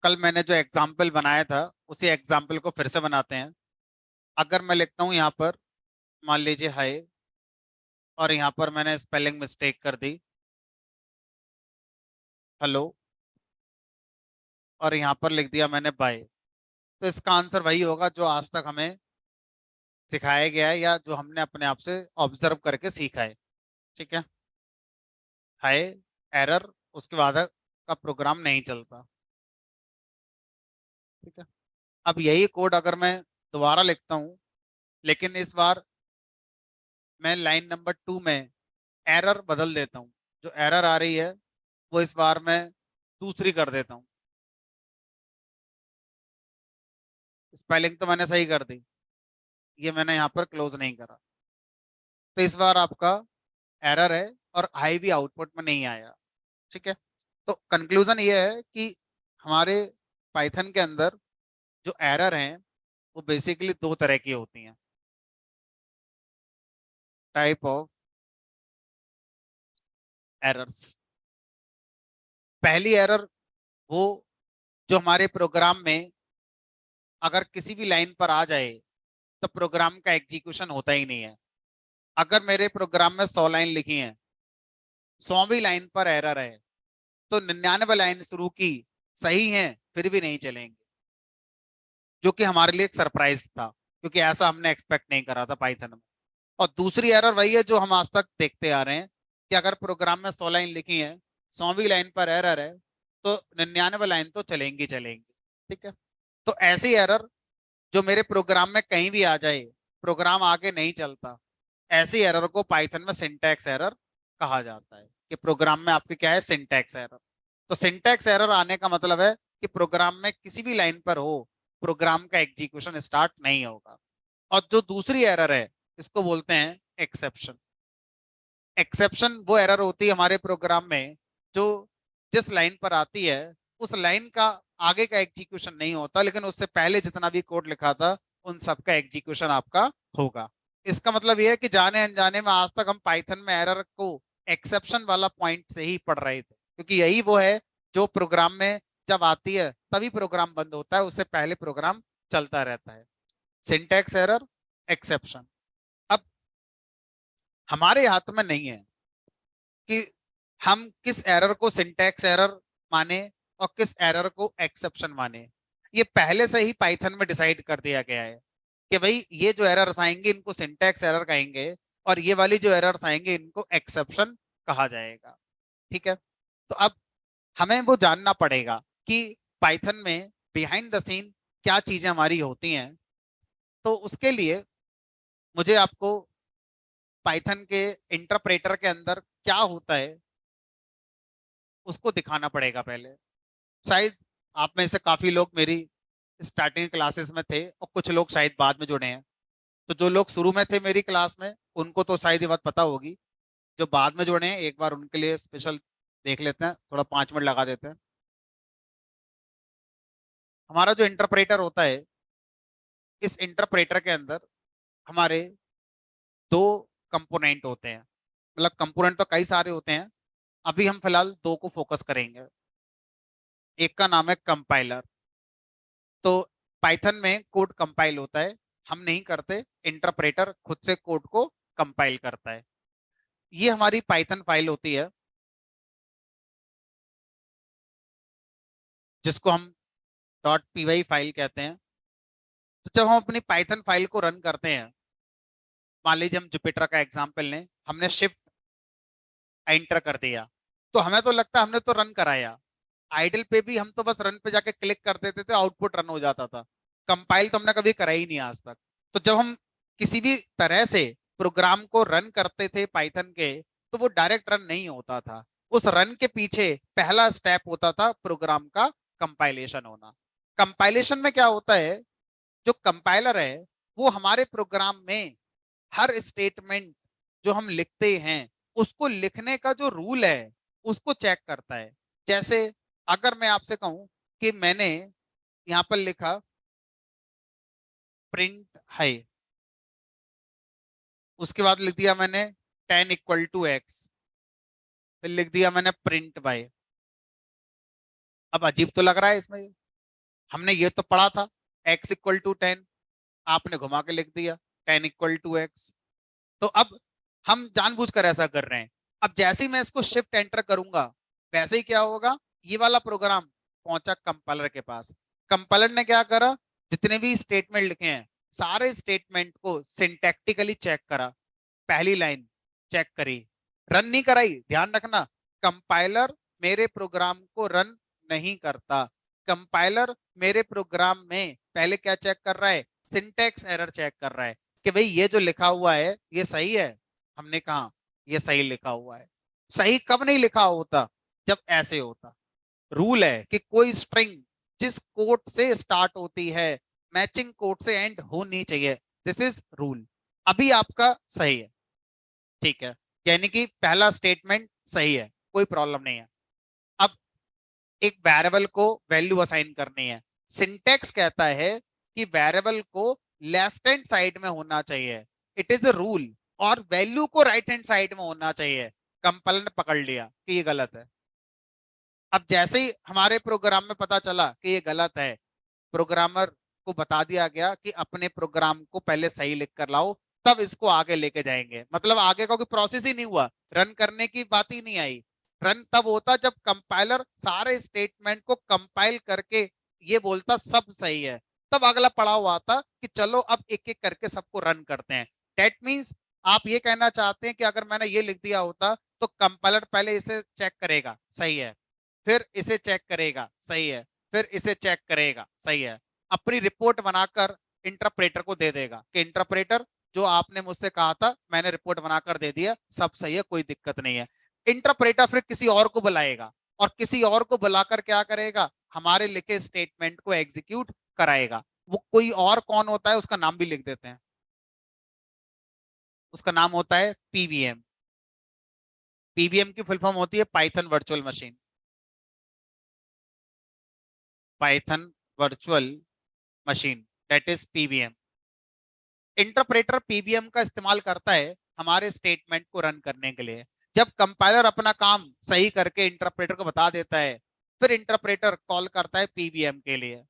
कल मैंने जो एग्जाम्पल बनाया था उसी एग्जाम्पल को फिर से बनाते हैं। अगर मैं लिखता हूँ यहाँ पर, मान लीजिए हाय, और यहाँ पर मैंने स्पेलिंग मिस्टेक कर दी, हेलो, और यहाँ पर लिख दिया मैंने बाय, तो इसका आंसर वही होगा जो आज तक हमें सिखाया गया है या जो हमने अपने आप से ऑब्जर्व करके सीखा है। ठीक है, हाय, एरर, उसके बाद का प्रोग्राम नहीं चलता। ठीक है, अब यही कोड अगर मैं दोबारा लिखता हूँ, लेकिन इस बार मैं लाइन नंबर 2 में एरर बदल देता हूँ, जो एरर आ रही है वो इस बार मैं दूसरी कर देता हूँ। स्पेलिंग तो मैंने सही कर दी, ये मैंने यहाँ पर क्लोज नहीं करा, तो इस बार आपका एरर है और आई भी आउटपुट में नहीं आया। ठीक है, तो कंक्लूजन ये है कि हमारे पाइथन के अंदर जो एरर हैं वो बेसिकली दो तरह की होती हैं, टाइप ऑफ एरर्स। पहली एरर वो जो हमारे प्रोग्राम में अगर किसी भी लाइन पर आ जाए तो प्रोग्राम का एग्जीक्यूशन होता ही नहीं है। अगर मेरे प्रोग्राम में 100 लाइन लिखी हैं, 100वीं लाइन पर एरर है, तो 99 लाइन शुरू की सही है फिर भी नहीं चलेंगे, जो कि हमारे लिए एक सरप्राइज था, क्योंकि ऐसा हमने एक्सपेक्ट नहीं करा था पाइथन में। और दूसरी एरर वही है जो हम आज तक देखते आ रहे हैं, कि अगर प्रोग्राम में 100 लाइन लिखी है, 100वीं लाइन पर एरर है, तो 99 लाइन तो चलेंगी चलेंगी। ठीक है, तो ऐसी एरर जो मेरे प्रोग्राम में कहीं भी आ जाए, प्रोग्राम आगे नहीं चलता, ऐसी एरर को पाइथन में सिंटैक्स एरर कहा जाता है, कि प्रोग्राम में आपके क्या है, सिंटैक्स एरर। तो सिंटैक्स एरर आने का मतलब है कि प्रोग्राम में किसी भी लाइन पर हो, प्रोग्राम का एग्जीक्यूशन स्टार्ट नहीं होगा। और जो दूसरी एरर है, इसको बोलते हैं एक्सेप्शन। एक्सेप्शन वो एरर होती है हमारे प्रोग्राम में जो जिस लाइन पर आती है उस लाइन का आगे का एग्जीक्यूशन नहीं होता, लेकिन उससे पहले जितना भी कोड लिखा था उन सब का एग्जीक्यूशन आपका होगा। इसका मतलब यह है कि जाने अनजाने में आज तक हम पाइथन में एरर को एक्सेप्शन वाला पॉइंट से ही पढ़ रहे थे, क्योंकि यही वो है जो प्रोग्राम में जब आती है तभी प्रोग्राम बंद होता है, उससे पहले प्रोग्राम चलता रहता है। Syntax error, exception. अब हमारे हाथ में नहीं है कि हम किस एरर को सिंटैक्स एरर माने और किस एरर को एक्सेप्शन माने। ये पहले से ही पाइथन में डिसाइड कर दिया गया है कि भाई ये जो एरर्स आएंगे इनको सिंटैक्स एरर कहेंगे, और ये वाली जो एरर्स आएंगे इनको एक्सेप्शन कहा जाएगा। ठीक है, तो अब हमें वो जानना पड़ेगा कि पाइथन में बिहाइंड द सीन क्या चीजें हमारी होती हैं। तो उसके लिए मुझे आपको पाइथन के इंटरप्रेटर के अंदर क्या होता है उसको दिखाना पड़ेगा पहले। शायद आप में से काफी लोग मेरी स्टार्टिंग क्लासेस में थे और कुछ लोग शायद बाद में जुड़े हैं। तो जो लोग शुरू में थे मेरी क्लास में उनको तो शायद ये बात पता होगी, जो बाद में जुड़े हैं एक बार उनके लिए स्पेशल देख लेते हैं, थोड़ा 5 मिनट लगा देते हैं। हमारा जो इंटरप्रेटर होता है, इस इंटरप्रेटर के अंदर हमारे दो कंपोनेंट होते हैं। मतलब कंपोनेंट तो कई सारे होते हैं, अभी हम फिलहाल दो को फोकस करेंगे। एक का नाम है कंपाइलर। तो पाइथन में कोड कंपाइल होता है, हम नहीं करते, इंटरप्रेटर खुद से कोड को कंपाइल करता है। ये हमारी पाइथन फाइल होती है जिसको हम डॉट पी फाइल कहते हैं। तो जब हम अपनी पाइथन फाइल को रन करते हैं, मान लीजिए हम जुपिटर का एग्जांपल लें, हमने शिफ्ट एंटर कर दिया, तो हमें तो लगता है हमने तो रन कराया। आइडल पे भी हम तो बस रन पे जाके क्लिक कर देते थे, आउटपुट रन हो जाता था। कंपाइल तो हमने कभी करा ही नहीं आज तक। तो जब हम किसी भी तरह से प्रोग्राम को रन करते थे पाइथन के, तो वो डायरेक्ट रन नहीं होता था। उस रन के पीछे पहला स्टेप होता था प्रोग्राम का कंपाइलेशन होना। कंपाइलेशन में क्या होता है, जो कंपाइलर है वो हमारे प्रोग्राम में हर स्टेटमेंट जो हम लिखते हैं उसको लिखने का जो रूल है उसको चेक करता है। जैसे अगर मैं आपसे कहूं कि मैंने यहां पर लिखा प्रिंट है, उसके बाद लिख दिया मैंने 10 = x, फिर लिख दिया मैंने प्रिंट बाय। अब अजीब तो लग रहा है इसमें, हमने ये तो पढ़ा था x इक्वल टू 10, आपने घुमा के लिख दिया 10 इक्वल टू x। तो अब हम जानबूझकर ऐसा कर रहे हैं। अब जैसे ही मैं इसको शिफ्ट एंटर करूंगा, वैसे ही क्या होगा, ये वाला प्रोग्राम पहुंचा कंपाइलर के पास। कंपाइलर ने क्या करा, जितने भी स्टेटमेंट लिखे हैं सारे स्टेटमेंट को सिंटैक्टिकली चेक करा। पहली लाइन चेक करी, रन नहीं कराई। ध्यान रखना, कंपाइलर मेरे प्रोग्राम को रन नहीं करता। कंपाइलर मेरे प्रोग्राम में पहले क्या चेक कर रहा है, सिंटैक्स एरर चेक कर रहा है कि भाई ये जो लिखा हुआ है ये सही है। हमने कहा ये सही लिखा हुआ है। सही कब नहीं लिखा होता, जब ऐसे होता। रूल है कि कोई स्ट्रिंग जिस कोड से स्टार्ट होती है मैचिंग कोड से एंड होनी चाहिए। This is rule. अभी आपका सही है, ठीक है, यानी कि पहला स्टेटमेंट सही है, कोई प्रॉब्लम नहीं है। अब एक वेरिएबल को वैल्यू असाइन करनी है। सिंटेक्स कहता है कि वेरिएबल को लेफ्ट हैंड साइड में होना चाहिए, इट इज अ रूल, और वैल्यू को राइट हैंड साइड में होना चाहिए। कंपाइलर ने पकड़ लिया कि ये गलत है। अब जैसे ही हमारे प्रोग्राम में पता चला कि ये गलत है, प्रोग्रामर को बता दिया गया कि अपने प्रोग्राम को पहले सही लिख कर लाओ, तब इसको आगे लेके जाएंगे। मतलब आगे का कोई प्रोसेस ही नहीं हुआ, रन करने की बात ही नहीं आई। रन तब होता जब कंपाइलर सारे स्टेटमेंट को कंपाइल करके ये बोलता सब सही है, तब अगला पड़ाव आता कि चलो अब एक एक करके सबको रन करते हैं। दैट मीन्स आप ये कहना चाहते हैं कि अगर मैंने ये लिख दिया होता तो कंपाइलर पहले इसे चेक करेगा सही है, फिर इसे चेक करेगा सही है, फिर इसे चेक करेगा सही है, अपनी रिपोर्ट बनाकर इंटरप्रेटर को दे देगा कि इंटरप्रेटर जो आपने मुझसे कहा था मैंने रिपोर्ट बनाकर दे दिया, सब सही है, कोई दिक्कत नहीं है। इंटरप्रेटर फिर किसी और को बुलाएगा और किसी और को बुलाकर क्या करेगा, हमारे लिखे स्टेटमेंट को एग्जीक्यूट कराएगा। वो कोई और कौन होता है उसका नाम भी लिख देते हैं, उसका नाम होता है पीवीएम। पीवीएम की फुल फॉर्म होती है Python virtual machine. Python virtual machine, that is PVM. Interpreter PBM का इस्तेमाल करता है हमारे स्टेटमेंट को रन करने के लिए। जब कंपाइलर अपना काम सही करके इंटरप्रेटर को बता देता है, फिर इंटरप्रेटर कॉल करता है पीबीएम के लिए,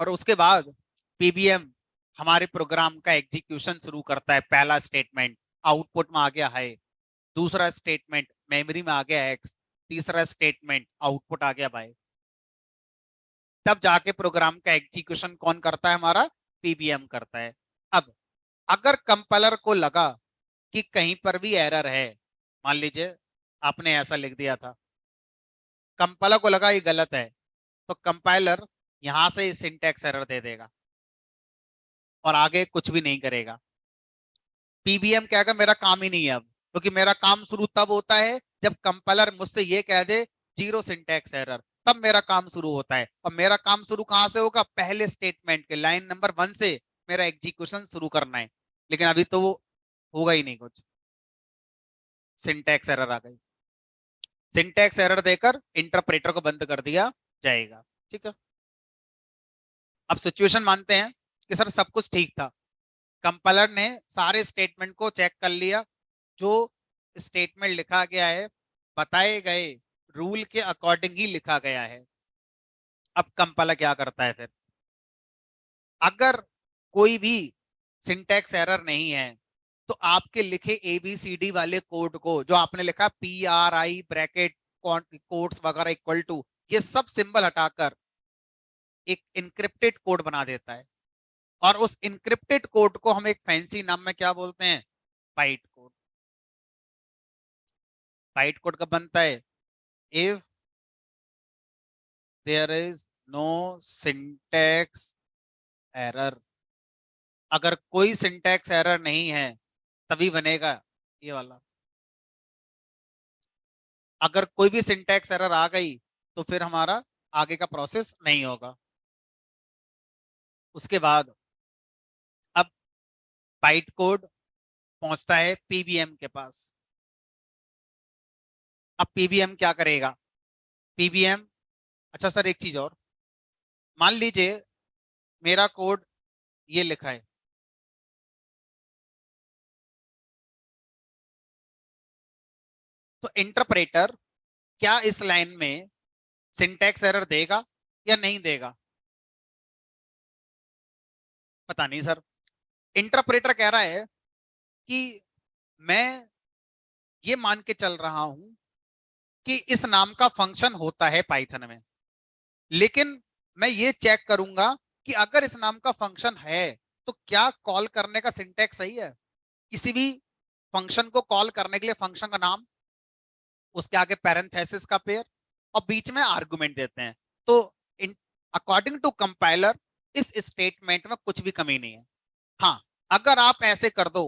और उसके बाद पीबीएम हमारे प्रोग्राम का एग्जीक्यूशन शुरू करता है। पहला स्टेटमेंट आउटपुट में आ गया है, दूसरा स्टेटमेंट मेमोरी में आ गया एक्स, तीसरा स्टेटमेंट आउटपुट आ गया बाय। तब जाके प्रोग्राम का एग्जीक्यूशन कौन करता है, हमारा पीबीएम करता है। अब अगर कंपाइलर को लगा कि कहीं पर भी एरर है, मान लीजिए आपने ऐसा लिख दिया था, कंपाइलर को लगा ये गलत है, तो कंपाइलर यहां से सिंटैक्स एरर दे देगा और आगे कुछ भी नहीं करेगा। पीबीएम कहेगा मेरा काम ही नहीं है अब, क्योंकि मेरा काम शुरू तब होता है जब कंपाइलर मुझसे ये कह दे जीरो सिंटैक्स एरर, तब मेरा काम शुरू होता है। और मेरा काम शुरू कहां से होगा, पहले स्टेटमेंट के लाइन नंबर 1 से मेरा एग्जीक्यूशन शुरू करना है। लेकिन अभी तो वो होगा ही नहीं कुछ, सिंटैक्स एरर आ गई। सिंटैक्स एरर देकर इंटरप्रेटर को बंद कर दिया जाएगा। ठीक है, अब सिचुएशन मानते हैं कि सर सब कुछ ठीक था, कंपाइलर ने सारे स्टेटमेंट को चेक कर लिया, जो स्टेटमेंट लिखा गया है बताए गए रूल के अकॉर्डिंग ही लिखा गया है। अब कंपाइलर क्या करता है फिर, अगर कोई भी सिंटैक्स एरर नहीं है तो आपके लिखे एबीसीडी वाले कोड को, जो आपने लिखा PRI ब्रैकेट कोट्स वगैरह इक्वल टू, ये सब सिंबल हटाकर एक इनक्रिप्टेड कोड बना देता है। और उस इनक्रिप्टेड कोड को हम एक फैंसी नाम में क्या बोलते हैं, बाइट कोड। बाइट कोड कब बनता है, if there is no syntax error. अगर कोई सिंटैक्स एरर नहीं है तभी बनेगा ये वाला। अगर कोई भी सिंटैक्स एरर आ गई तो फिर हमारा आगे का प्रोसेस नहीं होगा। उसके बाद अब बाइट कोड पहुंचता है पीबीएम के पास। अब पीबीएम क्या करेगा, पीबीएम, अच्छा सर एक चीज और, मान लीजिए मेरा कोड ये लिखा है, तो इंटरप्रेटर क्या इस लाइन में सिंटैक्स एरर देगा, या नहीं देगा? पता नहीं सर। इंटरप्रेटर कह रहा है कि मैं ये मान के चल रहा हूं कि इस नाम का फंक्शन होता है पाइथन में, लेकिन मैं ये चेक करूंगा कि अगर इस नाम का फंक्शन है तो क्या कॉल करने का सिंटैक्स सही है। किसी भी फंक्शन को कॉल करने के लिए फंक्शन का नाम, उसके आगे पैरेंथेसिस का पेयर और बीच में आर्गुमेंट देते हैं। तो इन अकॉर्डिंग टू कंपाइलर इस स्टेटमेंट में कुछ भी कमी नहीं है। हाँ, अगर आप ऐसे कर दो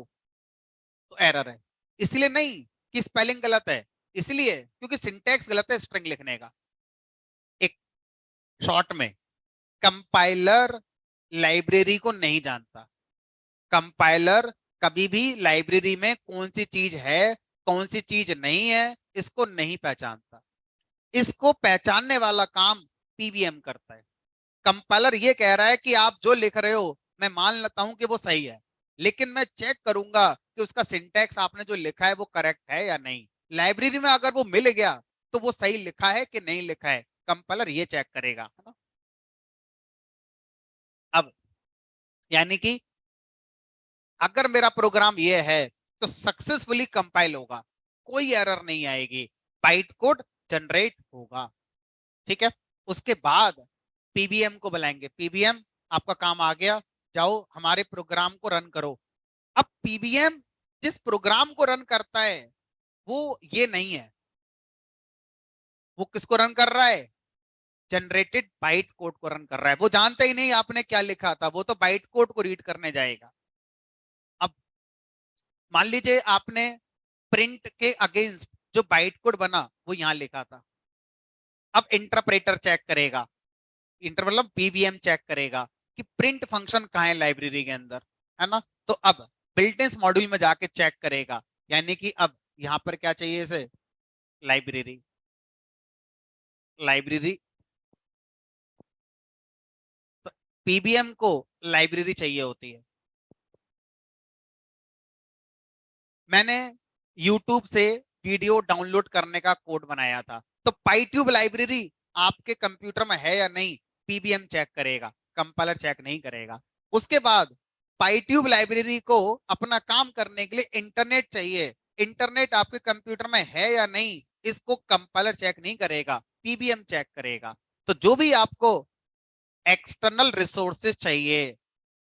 तो एरर है। इसलिए नहीं कि स्पेलिंग गलत है, इसलिए क्योंकि सिंटैक्स गलत है स्ट्रिंग लिखने का। एक शॉर्ट में, कंपाइलर लाइब्रेरी को नहीं जानता। कंपाइलर कभी भी लाइब्रेरी में कौन सी चीज है कौन सी चीज नहीं है इसको नहीं पहचानता। इसको पहचानने वाला काम पीबीएम करता है। कंपाइलर ये कह रहा है कि आप जो लिख रहे हो मैं मान लेता हूं कि वो सही है, लेकिन मैं चेक करूंगा कि उसका सिंटैक्स आपने जो लिखा है वो करेक्ट है या नहीं। लाइब्रेरी में अगर वो मिल गया तो वो सही लिखा है कि नहीं लिखा है, कंपाइलर ये चेक करेगा, है ना। अब यानी कि अगर मेरा प्रोग्राम ये है तो सक्सेसफुली कंपाइल होगा, कोई एरर नहीं आएगी, बाइट कोड जनरेट होगा। ठीक है। उसके बाद पीबीएम को बुलाएंगे। पीबीएम आपका काम आ गया, जाओ हमारे प्रोग्राम को रन करो। अब पीबीएम जिस प्रोग्राम को रन करता है वो ये नहीं है, वो किसको रन कर रहा है? जनरेटेड बाइट कोड को रन कर रहा है। वो जानता ही नहीं आपने क्या लिखा था, वो तो बाइट कोड को रीड करने जाएगा। अब मान लीजिए आपने प्रिंट के अगेंस्ट जो बाइट कोड बना वो यहां लिखा था। अब इंटरप्रेटर चेक करेगा, इंटर मतलब पीबीएम चेक करेगा कि प्रिंट फंक्शन कहाँ है लाइब्रेरी के अंदर, है ना। तो अब बिल्ट-इन मॉड्यूल में जाके चेक करेगा, यानी कि अब यहाँ पर क्या चाहिए इसे? लाइब्रेरी। लाइब्रेरी, तो पीबीएम को लाइब्रेरी चाहिए होती है। मैंने यूट्यूब से वीडियो डाउनलोड करने का कोड बनाया था, तो पाईट्यूब लाइब्रेरी आपके कंप्यूटर में है या नहीं पीबीएम चेक करेगा, कंपाइलर चेक नहीं करेगा। उसके बाद पाईट्यूब लाइब्रेरी को अपना काम करने के लिए इंटरनेट चाहिए। इंटरनेट आपके कंप्यूटर में है या नहीं इसको कंपाइलर चेक नहीं करेगा, पीबीएम चेक करेगा। तो जो भी आपको एक्सटर्नल रिसोर्सेज चाहिए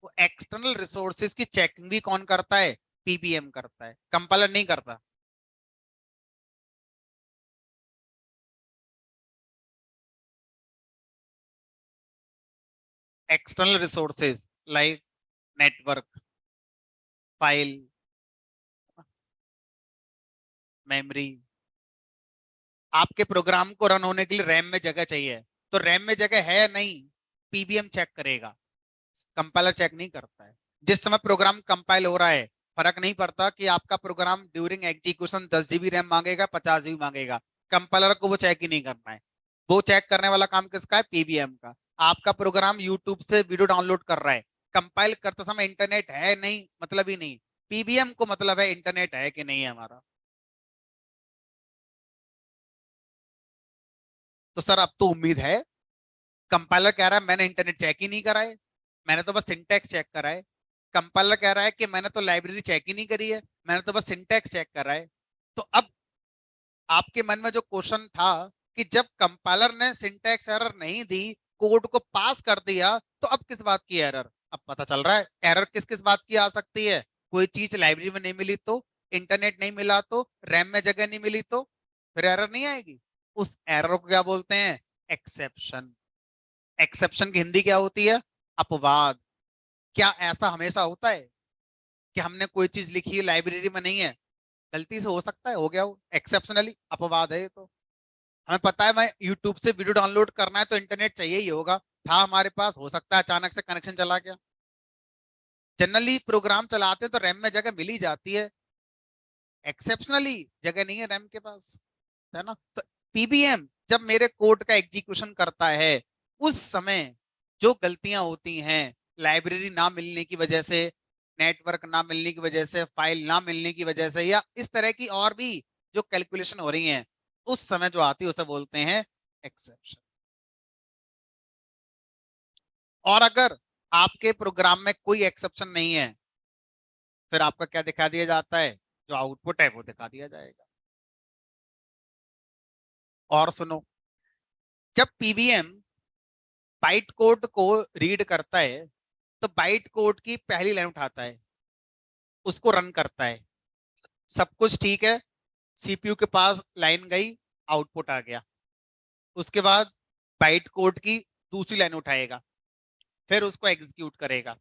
वो एक्सटर्नल रिसोर्सेज की चेकिंग भी कौन करता है? पीबीएम करता है, कंपाइलर नहीं करता। External resources like network, file, memory. आपके प्रोग्राम को रन होने के लिए रैम में जगह चाहिए, तो रैम में जगह है या नहीं पीबीएम चेक करेगा, कंपाइलर चेक नहीं करता है। जिस समय प्रोग्राम कंपाइल हो रहा है फर्क नहीं पड़ता कि आपका program during execution 10 GB RAM मांगेगा 50 जीबी मांगेगा, कंपाइलर को वो चेक ही नहीं करना है। वो चेक करने वाला काम किसका है? पीबीएम का। आपका प्रोग्राम यूट्यूब से वीडियो डाउनलोड कर रहा है, कंपाइल करते समय इंटरनेट है नहीं मतलब ही नहीं, पीबीएम को मतलब है इंटरनेट है कि नहीं है हमारा। तो सर अब तो उम्मीद है, कंपाइलर कह रहा है मैंने इंटरनेट चेक ही नहीं करा है, मैंने तो बस सिंटैक्स चेक करा है। कंपाइलर कह रहा है कि मैंने तो लाइब्रेरी चेक ही नहीं करी है, मैंने तो बस सिंटैक्स चेक करा है। तो अब आपके मन में जो क्वेश्चन था कि जब कंपाइलर ने सिंटैक्स एरर नहीं दी, कोड को पास कर दिया, तो अब किस बात की एरर? अब पता चल रहा है एरर किस किस बात की आ सकती है। कोई चीज लाइब्रेरी में नहीं मिली तो, इंटरनेट नहीं मिला तो, रैम में जगह नहीं मिली तो, फिर एरर नहीं आएगी। उस एरर को क्या बोलते हैं? एक्सेप्शन। एक्सेप्शन की हिंदी क्या होती है? अपवाद। क्या ऐसा हमेशा होता है कि हमने कोई चीज लिखी है लाइब्रेरी में नहीं है, गलती से हो सकता है हो गया, वो एक्सेप्शनली अपवाद है ये तो। हमें पता है मैं यूट्यूब से वीडियो डाउनलोड करना है तो इंटरनेट चाहिए ही होगा, था हमारे पास, हो सकता है अचानक से कनेक्शन चला गया। जनरली प्रोग्राम चलाते हैं तो रैम में जगह मिल ही जाती है, एक्सेप्शनली जगह नहीं है रैम के पास, है ना। तो पीबीएम जब मेरे कोड का एग्जीक्यूशन करता है उस समय जो गलतियां होती हैं लाइब्रेरी ना मिलने की वजह से, नेटवर्क ना मिलने की वजह से, फाइल ना मिलने की वजह से, या इस तरह की और भी जो कैलकुलेशन हो रही हैं, उस समय जो आती है उसे बोलते हैं एक्सेप्शन। और अगर आपके प्रोग्राम में कोई एक्सेप्शन नहीं है, फिर आपका क्या दिखा दिया जाता है, जो आउटपुट है वो दिखा दिया जाएगा। और सुनो, जब पीवीएम बाइट कोड को रीड करता है, तो बाइट कोड की पहली लाइन उठाता है, उसको रन करता है, सब कुछ ठीक है, सीपीयू के पास लाइन गई, आउटपुट आ गया। उसके बाद बाइट कोड की दूसरी लाइन उठाएगा, फिर उसको एग्जीक्यूट करेगा।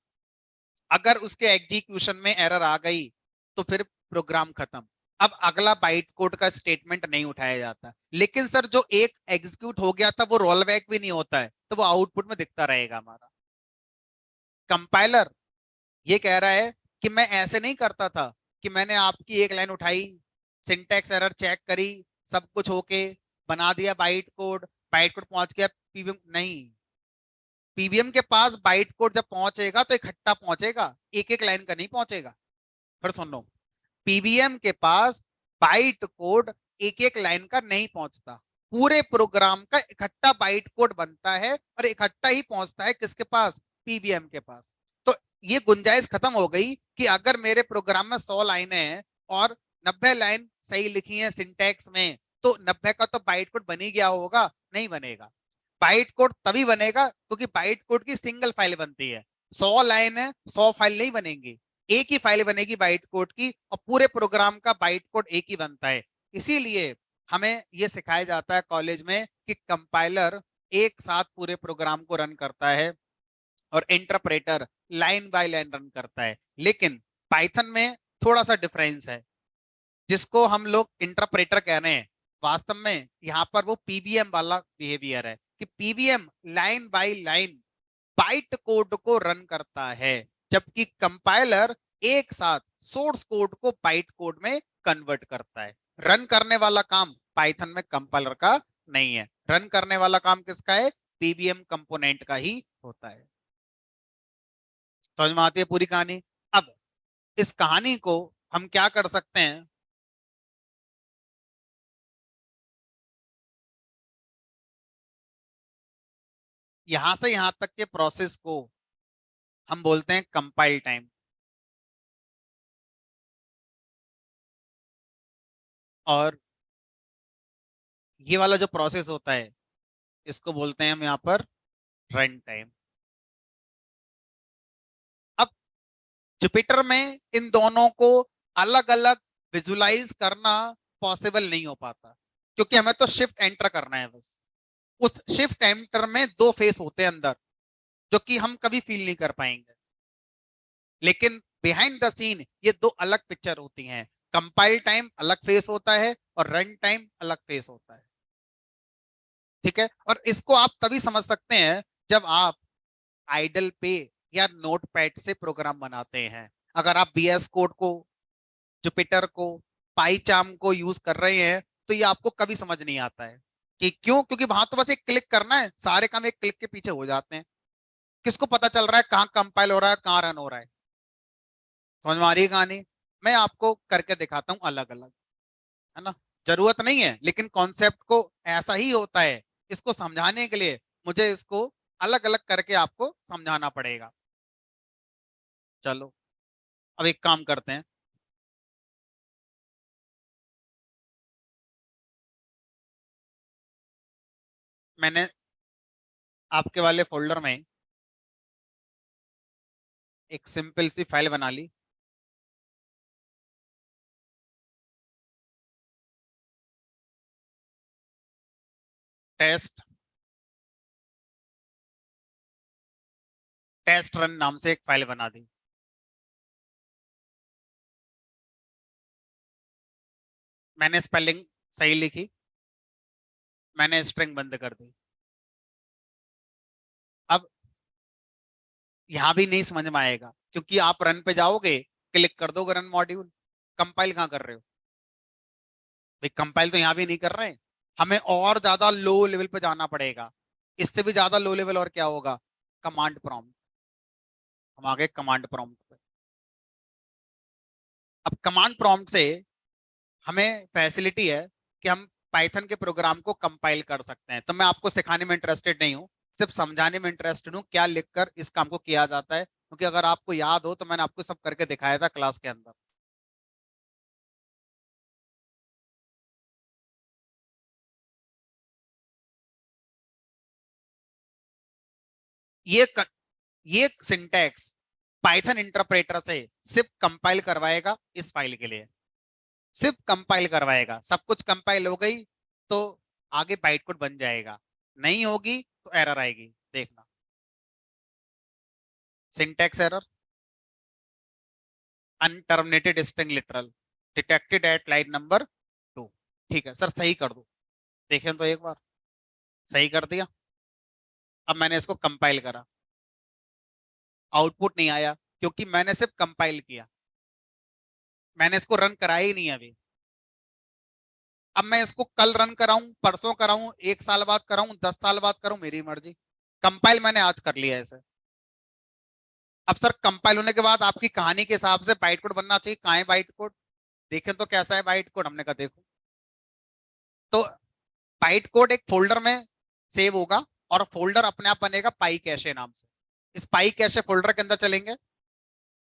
अगर उसके एग्जीक्यूशन में एरर आ गई तो फिर प्रोग्राम खत्म। अब अगला बाइट कोड का स्टेटमेंट नहीं उठाया जाता। लेकिन सर जो एक एग्जीक्यूट हो गया था वो रोल बैक भी नहीं होता है, तो वो आउटपुट में दिखता रहेगा हमारा। कंपाइलर ये कह रहा है कि मैं ऐसे नहीं करता था कि मैंने आपकी एक लाइन उठाई, सिंटैक्स एरर चेक करी, सब कुछ होके बना दिया बाइट कोड पहुंच गया पीवीएम। नहीं, पीवीएम के पास बाइट कोड जब पहुंचेगा तो इकट्ठा पहुंचेगा, एक एक लाइन का नहीं पहुंचेगा। फिर सुन लो, पीवीएम के पास बाइट कोड एक एक लाइन का नहीं पहुंचता, पूरे प्रोग्राम का इकट्ठा बाइट कोड बनता है और इकट्ठा ही पहुंचता है किसके पास, पीवीएम के पास। तो ये गुंजाइश खत्म हो गई कि अगर मेरे प्रोग्राम में 100 लाइनें हैं और 90 लाइन सही लिखी है सिंटैक्स में, तो 90 का तो बाइट कोड बन ही गया होगा। नहीं बनेगा। बाइट कोड तभी बनेगा क्योंकि बाइट कोड की सिंगल फाइल बनती है। 100 लाइन है, 100 फाइल नहीं बनेंगी, एक ही फाइल बनेगी बाइट कोड की, और पूरे प्रोग्राम का बाइट कोड एक ही बनता है। इसीलिए हमें यह सिखाया जाता है कॉलेज में कि कंपाइलर एक साथ पूरे प्रोग्राम को रन करता है और interpreter line by line run करता है। लेकिन पाइथन में थोड़ा सा डिफरेंस है, जिसको हम लोग इंटरप्रेटर कह रहे हैं, वास्तव में यहाँ पर वो पीबीएम वाला बिहेवियर है कि PBM line by line byte code को रन करता है, जबकि कंपाइलर एक साथ सोर्स कोड को बाइट कोड में कन्वर्ट करता है। रन करने वाला काम पाइथन में कंपाइलर का नहीं है, रन करने वाला काम किसका है, पीबीएम कंपोनेंट का ही होता है। समझ में आती है पूरी कहानी। अब इस कहानी को हम क्या कर सकते हैं, यहां से यहां तक के प्रोसेस को हम बोलते हैं कंपाइल टाइम। और ये वाला जो प्रोसेस होता है, इसको बोलते हैं हम यहाँ पर रन टाइम। अब जुपिटर में इन दोनों को अलग अलग विजुलाइज करना पॉसिबल नहीं हो पाता, क्योंकि हमें तो शिफ्ट एंटर करना है बस। उस शिफ्ट एंटर में दो फेस होते हैं अंदर, जो कि हम कभी फील नहीं कर पाएंगे। लेकिन बिहाइंड द सीन ये दो अलग पिक्चर होती हैं। कंपाइल टाइम अलग फेस होता है और रन टाइम अलग फेस होता है। ठीक है, और इसको आप तभी समझ सकते हैं जब आप आइडल पे या नोटपैड से प्रोग्राम बनाते हैं। अगर आप बीएस कोड को, जुपिटर को, पाईचार्म को यूज कर रहे हैं, तो ये आपको कभी समझ नहीं आता है कि क्यों, क्योंकि वहां तो बस एक क्लिक करना है, सारे काम एक क्लिक के पीछे हो जाते हैं। किसको पता चल रहा है कहाँ कंपाइल हो रहा है, कहाँ रन हो रहा है। समझ में आ रही है कहानी। मैं आपको करके दिखाता हूँ अलग अलग, है ना। जरूरत नहीं है, लेकिन कॉन्सेप्ट को ऐसा ही होता है। इसको समझाने के लिए मुझे इसको अलग अलग करके आपको समझाना पड़ेगा। चलो, अब एक काम करते हैं। मैंने आपके वाले फोल्डर में एक सिंपल सी फाइल बना ली। टेस्ट टेस्ट रन नाम से एक फाइल बना दी। मैंने स्पेलिंग सही लिखी, मैंने स्ट्रिंग बंद कर दी। अब यहां भी नहीं समझ में आएगा, क्योंकि आप रन पे जाओगे, क्लिक कर दोगे रन मॉड्यूल, कंपाइल कहाँ कर रहे हो भाई, कंपाइल तो यहाँ भी नहीं कर रहे हैं। हमें और ज्यादा लो लेवल पे जाना पड़ेगा। इससे भी ज्यादा लो लेवल और क्या होगा, कमांड प्रॉम्प्ट। हम आगे कमांड प्रॉम्प्ट पे। अब कमांड प्रॉम्प्ट से हमें फैसिलिटी है कि हम पाइथन के प्रोग्राम को कंपाइल कर सकते हैं। तो मैं आपको सिखाने में इंटरेस्टेड नहीं हूँ, सिर्फ समझाने में इंटरेस्टेड हूँ क्या लिखकर इस काम को किया जाता है, क्योंकि अगर आपको याद हो तो मैंने आपको सब करके दिखाया था क्लास के अंदर। ये क, ये सिंटैक्स पाइथन इंटरप्रेटर से सिर्फ कंपाइल करवाएगा इस फाइल के लिए, सिर्फ कंपाइल करवाएगा। सब कुछ कंपाइल हो गई तो आगे बाइट कोड बन जाएगा, नहीं होगी तो एरर आएगी, देखना। Syntax error, unterminated string literal detected at line number 2। ठीक है सर, सही कर दो, देखें तो एक बार, सही कर दिया। अब मैंने इसको कंपाइल करा, आउटपुट नहीं आया क्योंकि मैंने सिर्फ कंपाइल किया, मैंने इसको रन कराया ही नहीं अभी। अब मैं इसको कल रन कराऊं, परसों कराऊं, 1 साल बाद कराऊं, 10 साल बाद करूं, मेरी मर्जी। कंपाइल मैंने आज कर लिया इसे। अब सर कंपाइल होने के बाद आपकी कहानी के हिसाब से बाइट कोड बनना चाहिए, कहाँ है बाइट कोड, देखें तो कैसा है बाइट कोड। हमने कहा देखो, तो बाइट कोड एक फोल्डर में सेव होगा और फोल्डर अपने आप बनेगा पाई कैशे नाम से। इस पाई कैशे फोल्डर के अंदर चलेंगे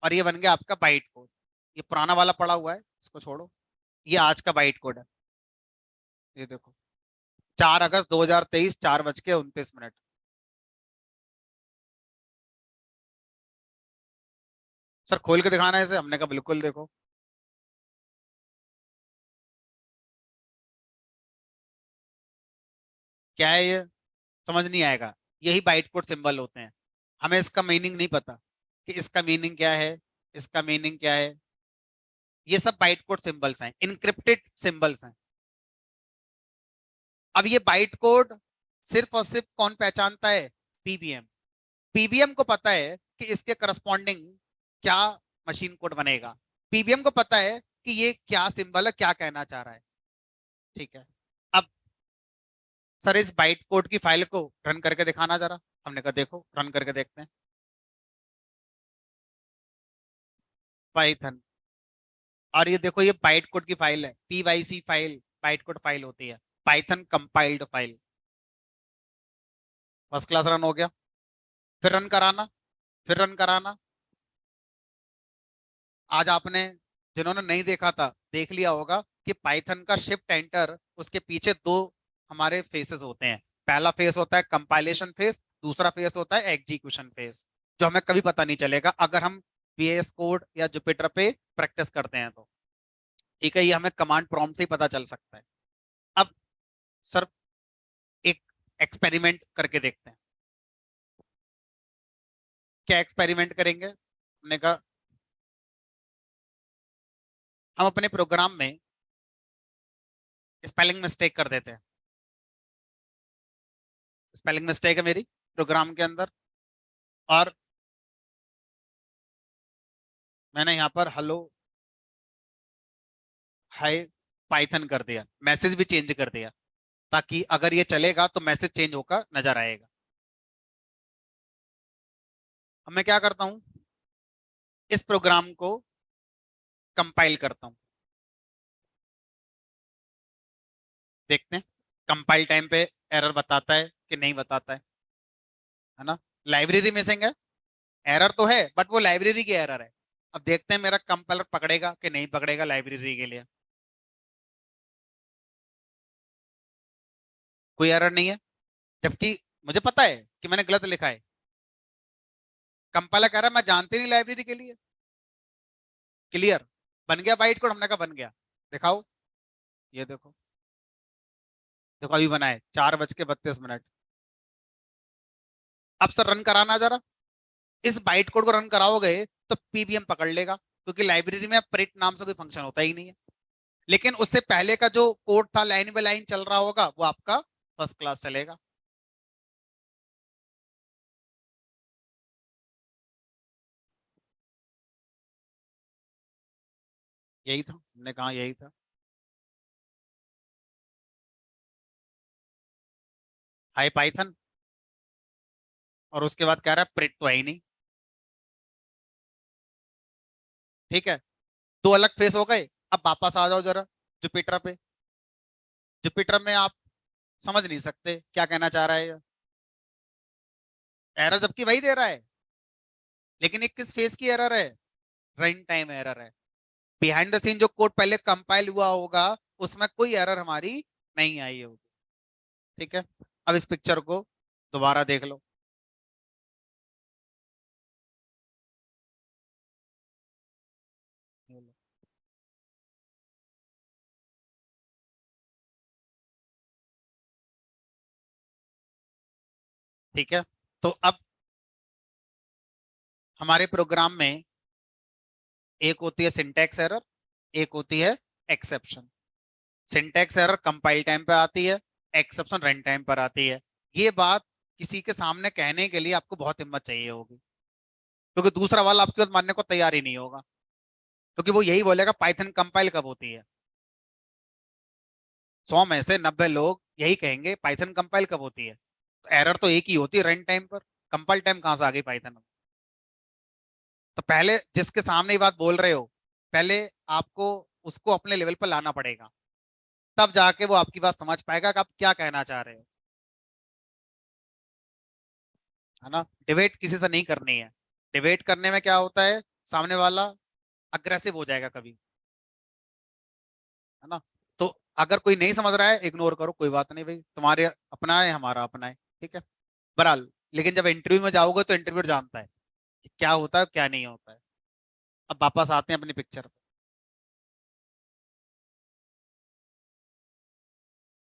और ये बन गया आपका बाइट कोड। ये पुराना वाला पड़ा हुआ है, इसको छोड़ो, ये आज का बाइट कोड है। ये देखो, 4 अगस्त 2023, 4:29। सर खोल के दिखाना है इसे, हमने कहा बिल्कुल देखो। क्या है ये, समझ नहीं आएगा, यही बाइट कोड सिंबल होते हैं। हमें इसका मीनिंग नहीं पता कि इसका मीनिंग क्या है, इसका मीनिंग क्या है। ये सब बाइट कोड सिंबल्स हैं, इनक्रिप्टेड सिंबल्स हैं। अब ये बाइट कोड सिर्फ और सिर्फ कौन पहचानता है, पीबीएम। पीबीएम को पता है कि इसके करस्पॉन्डिंग क्या मशीन कोड बनेगा, पीबीएम को पता है कि ये क्या सिंबल है, क्या कहना चाह रहा है। ठीक है, अब सर इस बाइट कोड की फाइल को रन करके दिखाना जरा। हमने कहा देखो, रन करके देखते हैं। पाइथन, और ये देखो ये बाइट कोड की फाइल है, PYC file byte code file होती है, Python compiled file. First class run हो गया। फिर रन कराना, फिर रन कराना। आज आपने, जिन्होंने नहीं देखा था, देख लिया होगा कि पाइथन का शिफ्ट एंटर, उसके पीछे दो हमारे फेसेस होते हैं। पहला फेस होता है कंपाइलेशन फेस, दूसरा फेस होता है एग्जीक्यूशन फेस, जो हमें कभी पता नहीं चलेगा अगर हम VS कोड या जुपिटर पे प्रैक्टिस करते हैं तो। ठीक है, ये हमें कमांड प्रॉम्प्ट से ही पता चल सकता है। अब सर एक एक्सपेरिमेंट करके देखते हैं। क्या एक्सपेरिमेंट करेंगे, हमने कहा हम अपने प्रोग्राम में स्पेलिंग मिस्टेक कर देते हैं। स्पेलिंग मिस्टेक है मेरी प्रोग्राम के अंदर, और मैंने यहाँ पर हेलो हाय पाइथन कर दिया, मैसेज भी चेंज कर दिया, ताकि अगर ये चलेगा तो मैसेज चेंज होकर नजर आएगा। अब मैं क्या करता हूँ, इस प्रोग्राम को कंपाइल करता हूँ, देखते हैं कंपाइल टाइम पे एरर बताता है कि नहीं बताता है ना। लाइब्रेरी मिसिंग है, एरर तो है बट वो लाइब्रेरी की एरर है। अब देखते हैं मेरा कंपाइलर पकड़ेगा कि नहीं पकड़ेगा लाइब्रेरी के लिए। कोई एरर नहीं है, जबकि मुझे पता है कि मैंने गलत लिखा है। कंपाइलर कह रहा है मैं जानती नहीं लाइब्रेरी के लिए। क्लियर, बन गया बाइट कोड, हमने कहा बन गया, दिखाओ। ये देखो, देखो अभी बना है 4:32। अब सर रन कराना जरा, इस बाइट कोड को रन कराओगे तो पीबीएम पकड़ लेगा, क्योंकि लाइब्रेरी में प्रिंट नाम से कोई फंक्शन होता ही नहीं है। लेकिन उससे पहले का जो कोड था लाइन बाय लाइन चल रहा होगा, वो आपका फर्स्ट क्लास चलेगा। यही था, हमने कहा यही था। हाई पाइथन, और उसके बाद कह रहा है प्रिंट तो है ही नहीं। ठीक है, दो अलग फेस हो गए। अब वापस आ जाओ जरा जुपिटर पे। जुपिटर में आप समझ नहीं सकते क्या कहना चाह रहा है ये। एरर जबकि वही दे रहा है, लेकिन एक किस फेज की एरर है, रन टाइम एरर है। बिहाइंड द सीन जो कोड पहले कंपाइल हुआ होगा उसमें कोई एरर हमारी नहीं आई होगी। ठीक है, अब इस पिक्चर को दोबारा देख लो। ठीक है, तो अब हमारे प्रोग्राम में एक होती है सिंटैक्स एरर, एक होती है exception. Syntax error compile time पे आती है, एक्सेप्शन रन टाइम पर आती है। ये बात किसी के सामने कहने के लिए आपको बहुत हिम्मत चाहिए होगी, क्योंकि दूसरा वाला आपकी बात मानने को तैयार ही नहीं होगा, क्योंकि वो यही बोलेगा पाइथन कंपाइल कब होती है। 100 में से 90 लोग यही कहेंगे पाइथन कंपाइल कब होती है। तो एरर तो एक ही होती है, रन टाइम पर। कंपाइल टाइम कहाँ से आ गई पाइथन में? तो पहले जिसके सामने ये बात बोल रहे हो, पहले आपको उसको अपने लेवल पर लाना पड़ेगा, तब जाके वो आपकी बात समझ पाएगा कि आप क्या कहना चाह रहे हो। है ना, डिबेट किसी से नहीं करनी है। डिबेट करने में क्या होता है, सामने वाला अग्रेसिव हो जाएगा कभी। है ना, तो अगर कोई नहीं समझ रहा है इग्नोर करो, कोई बात नहीं भाई, तुम्हारे अपना है हमारा अपना है। ठीक है, बहरहाल, लेकिन जब इंटरव्यू में जाओगे तो इंटरव्यू जानता है कि क्या होता है क्या नहीं होता है। अब वापस आते हैं अपनी पिक्चर पे,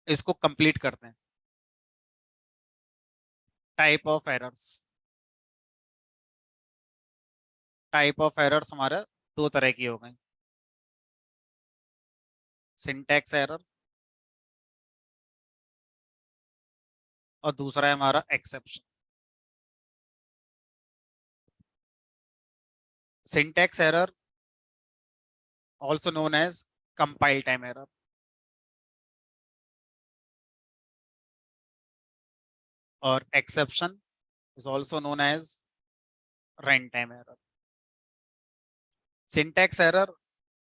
इसको कंप्लीट करते हैं। Type of errors, type of errors हमारे दो तरह की हो गई, सिंटैक्स एरर और दूसरा है हमारा exception. Syntax error also known as compile time error, और exception is also known as run time error. Syntax error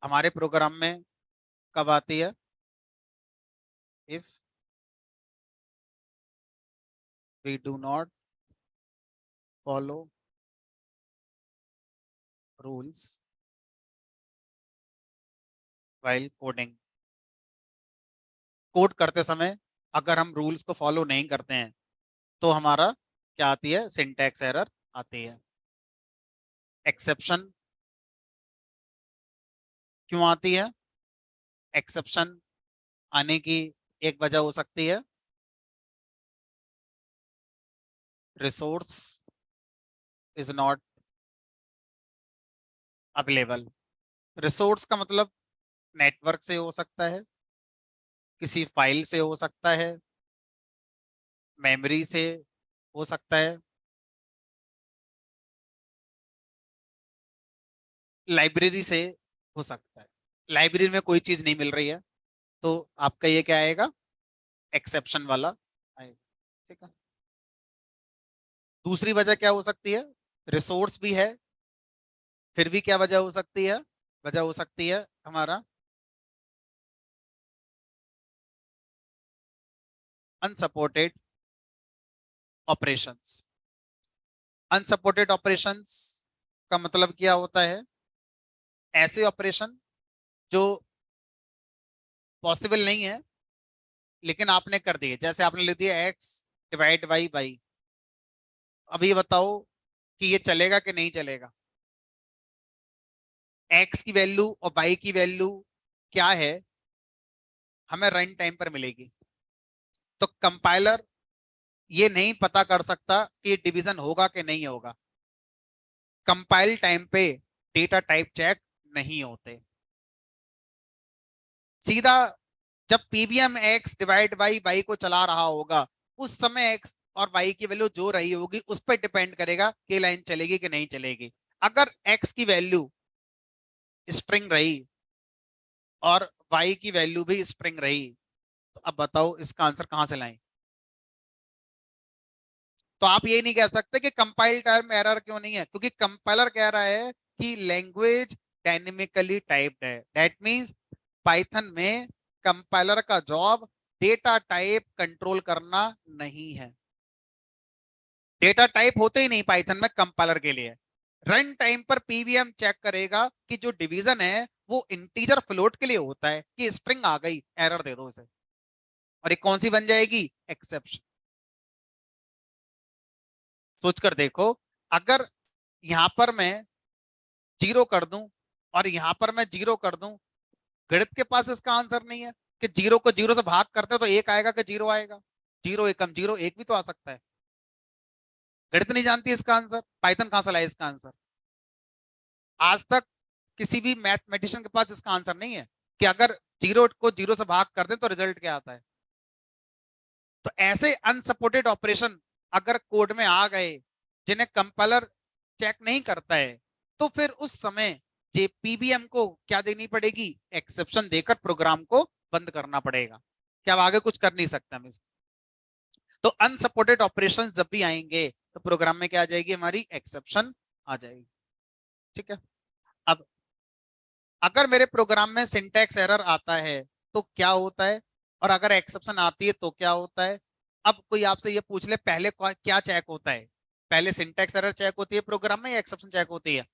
हमारे प्रोग्राम में कब आती है, if we do not follow rules while coding. Code करते समय अगर हम रूल्स को फॉलो नहीं करते हैं तो हमारा क्या आती है, सिंटैक्स एरर आती है। एक्सेप्शन क्यों आती है? एक्सेप्शन आने की एक वजह हो सकती है resource is not available. Resource का मतलब नेटवर्क से हो सकता है, किसी फाइल से हो सकता है, मेमोरी से हो सकता है, लाइब्रेरी से हो सकता है। लाइब्रेरी में कोई चीज नहीं मिल रही है तो आपका ये क्या आएगा, एक्सेप्शन वाला आएगा। ठीक है, दूसरी वजह क्या हो सकती है, रिसोर्स भी है, फिर भी क्या वजह हो सकती है, वजह हो सकती है हमारा अनसपोर्टेड ऑपरेशंस। अनसपोर्टेड ऑपरेशंस का मतलब क्या होता है, ऐसे ऑपरेशन जो पॉसिबल नहीं है लेकिन आपने कर दिए, जैसे आपने लिख दिया एक्स डिवाइड बाई। अब ये बताओ कि ये चलेगा कि नहीं चलेगा। एक्स की वैल्यू और बाई की वैल्यू क्या है, हमें रन टाइम पर मिलेगी। तो कंपाइलर ये नहीं पता कर सकता कि डिवीजन होगा कि नहीं होगा। कंपाइल टाइम पे डेटा टाइप चेक नहीं होते, सीधा जब PBM x divide by by को चला रहा होगा उस समय एक्स और वाई की वैल्यू जो रही होगी उस पर डिपेंड करेगा कि लाइन चलेगी कि नहीं चलेगी। अगर एक्स की वैल्यू स्ट्रिंग रही और वाई की वैल्यू भी स्ट्रिंग रही, तो अब बताओ इसका आंसर कहां से लाएं। तो आप ये नहीं कह सकते कि कंपाइल टाइम एरर क्यों नहीं है, क्योंकि कंपाइलर कह रहा है कि लैंग्वेज डायनेमिकली टाइप्ड है। दैट मींस पाइथन में कंपाइलर का जॉब डेटा टाइप कंट्रोल करना नहीं है। डेटा टाइप होते ही नहीं पाइथन में कंपाइलर के लिए। रन टाइम पर पीवीएम चेक करेगा कि जो डिवीजन है वो इंटीजर फ्लोट के लिए होता है कि स्ट्रिंग आ गई, एरर दे दो उसे, और एक कौन सी बन जाएगी, एक्सेप्शन। सोच कर देखो, अगर यहां पर मैं जीरो कर दूं और यहां पर मैं जीरो कर दूं, गणित के पास इसका आंसर नहीं है कि जीरो को जीरो से भाग करते तो एक आएगा कि जीरो आएगा। जीरो एकम जीरो, एक भी तो आ सकता है। गणित नहीं जानती इसका आंसर, पाइथन कहां से लाए इसका आंसर। आज तक किसी भी मैथमेटिशियन के पास इसका आंसर नहीं है कि अगर जीरो को जीरो से भाग कर दे तो रिजल्ट क्या आता है। तो ऐसे अनसपोर्टेड ऑपरेशन अगर कोड में आ गए जिन्हें कंपाइलर चेक नहीं करता है, तो फिर उस समय जेपीबीएम को क्या देनी पड़ेगी, एक्सेप्शन देकर प्रोग्राम को बंद करना पड़ेगा। क्या अब आगे कुछ कर नहीं सकते हम इस। तो अनसपोर्टेड ऑपरेशन जब भी आएंगे तो प्रोग्राम में क्या आ जाएगी, हमारी एक्सेप्शन आ जाएगी। ठीक है। अब अगर मेरे प्रोग्राम में सिंटैक्स एरर आता है तो क्या होता है, और अगर एक्सेप्शन आती है तो क्या होता है। अब कोई आपसे ये पूछ ले पहले क्या चेक होता है, पहले सिंटैक्स एरर चेक होती है प्रोग्राम में या एक्सेप्शन चेक होती है।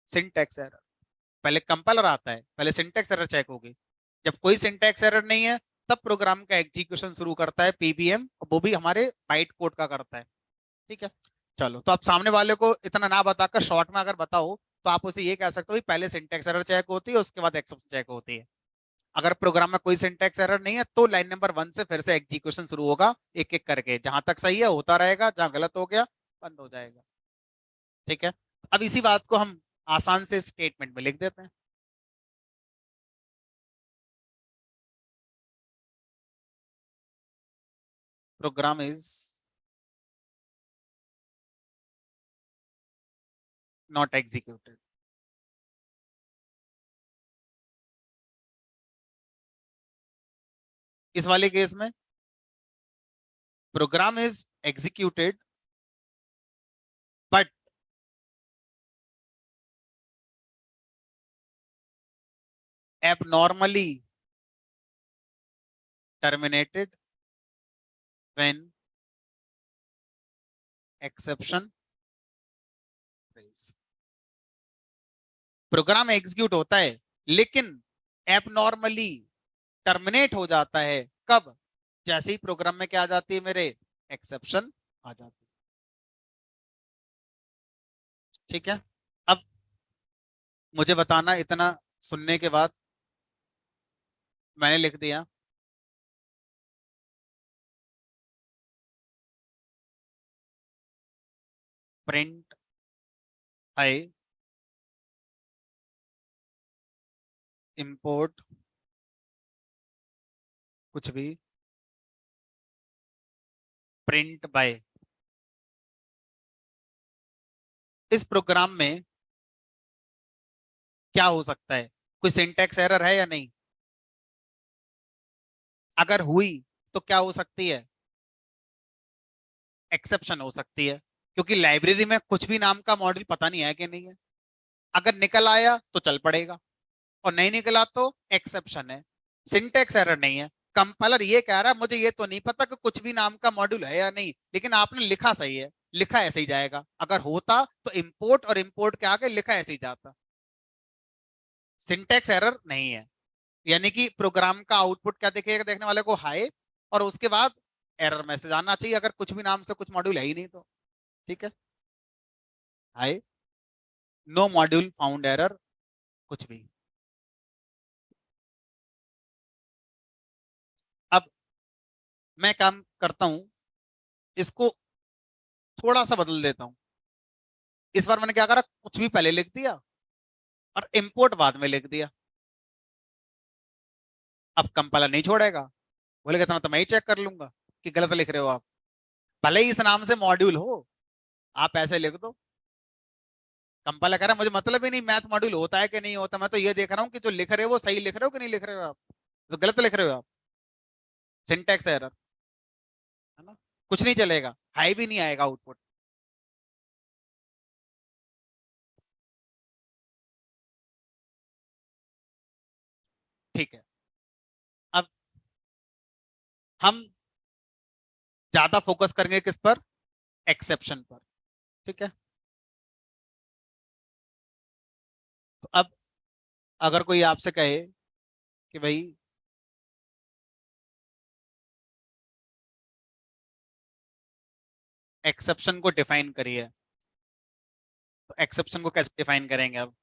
सिंटैक्स एरर पहले, कंपाइलर आता है पहले सिंटैक्स एरर चेक होगी। जब कोई सिंटैक्स एरर नहीं है तब प्रोग्राम का एग्जीक्यूशन शुरू करता है पीबीएम, वो भी हमारे बाइट कोड का करता है। ठीक है। चलो, तो आप सामने वाले को इतना ना बताकर शॉर्ट में अगर बताओ तो आप उसे ये कह सकते हो पहले सिंटैक्स एरर चेक होती है उसके बाद एक्सेप्शन चेक होती है। अगर प्रोग्राम में कोई सिंटैक्स एरर नहीं है तो लाइन नंबर 1 से फिर से एग्जीक्यूशन शुरू होगा, एक एक करके, जहां तक सही है होता रहेगा, जहां गलत हो गया बंद हो जाएगा। ठीक है। अब इसी बात को हम आसान से स्टेटमेंट में लिख देते हैं। Program is not executed. इस वाले केस में program is executed but abnormally terminated when exception raised। Program execute होता है लेकिन एबनॉर्मली टर्मिनेट हो जाता है, कब, जैसे ही प्रोग्राम में क्या आ जाती है मेरे, एक्सेप्शन आ जाती है। ठीक है। अब मुझे बताना, इतना सुनने के बाद मैंने लिख दिया प्रिंट आई इंपोर्ट कुछ भी प्रिंट बाय। इस प्रोग्राम में क्या हो सकता है, कोई सिंटैक्स एरर है या नहीं। अगर हुई तो क्या हो सकती है, एक्सेप्शन हो सकती है, क्योंकि लाइब्रेरी में कुछ भी नाम का मॉड्यूल पता नहीं है कि नहीं है। अगर निकल आया तो चल पड़ेगा, और नहीं निकला तो एक्सेप्शन है। सिंटैक्स एरर नहीं है, कंपाइलर ये कह रहा है मुझे ये तो नहीं पता कि कुछ भी नाम का मॉड्यूल है या नहीं, लेकिन आपने लिखा सही है, लिखा ऐसे ही जाएगा। अगर होता तो इंपोर्ट और इंपोर्ट के आगे लिखा ऐसे ही जाता। सिंटैक्स एरर नहीं है, यानी कि प्रोग्राम का आउटपुट क्या दिखेगा देखने वाले को, हाई, और उसके बाद एरर मैसेज आना चाहिए अगर कुछ भी नाम से कुछ मॉड्यूल है ही नहीं तो। ठीक है। Hi, no module found error, कुछ भी। अब मैं काम करता हूं, इसको थोड़ा सा बदल देता हूं। इस बार मैंने क्या करा, कुछ भी पहले लिख दिया और इंपोर्ट बाद में लिख दिया। अब कंपाइलर नहीं छोड़ेगा, बोलेगा इतना तो मैं ही चेक कर लूंगा कि गलत लिख रहे हो आप, भले ही इस नाम से मॉड्यूल हो, आप ऐसे लिख दो। कंपाइलर कह रहा है मुझे मतलब ही नहीं मैथ मॉड्यूल होता है कि नहीं होता, मैं तो ये देख रहा हूँ कि जो लिख रहे हो वो सही लिख रहे हो कि नहीं लिख रहे हो आप, तो गलत लिख रहे हो आप, सिंटैक्स एरर, है ना। कुछ नहीं चलेगा, हाई भी नहीं आएगा आउटपुट। ठीक है। अब हम ज्यादा फोकस करेंगे किस पर, एक्सेप्शन पर। ठीक है, तो अब अगर कोई आपसे कहे कि भाई एक्सेप्शन को डिफाइन करिए, तो एक्सेप्शन को कैसे डिफाइन करेंगे अब?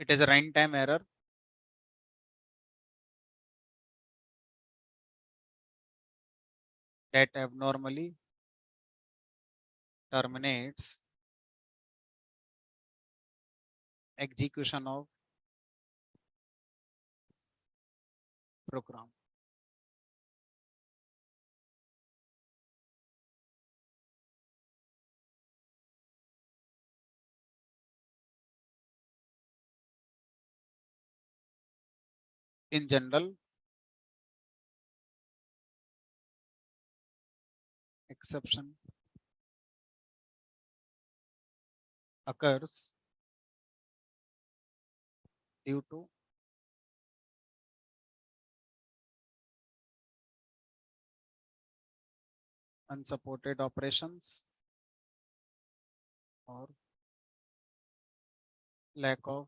It is run time error that abnormally terminates execution of program. In general, exception occurs due to unsupported operations or lack of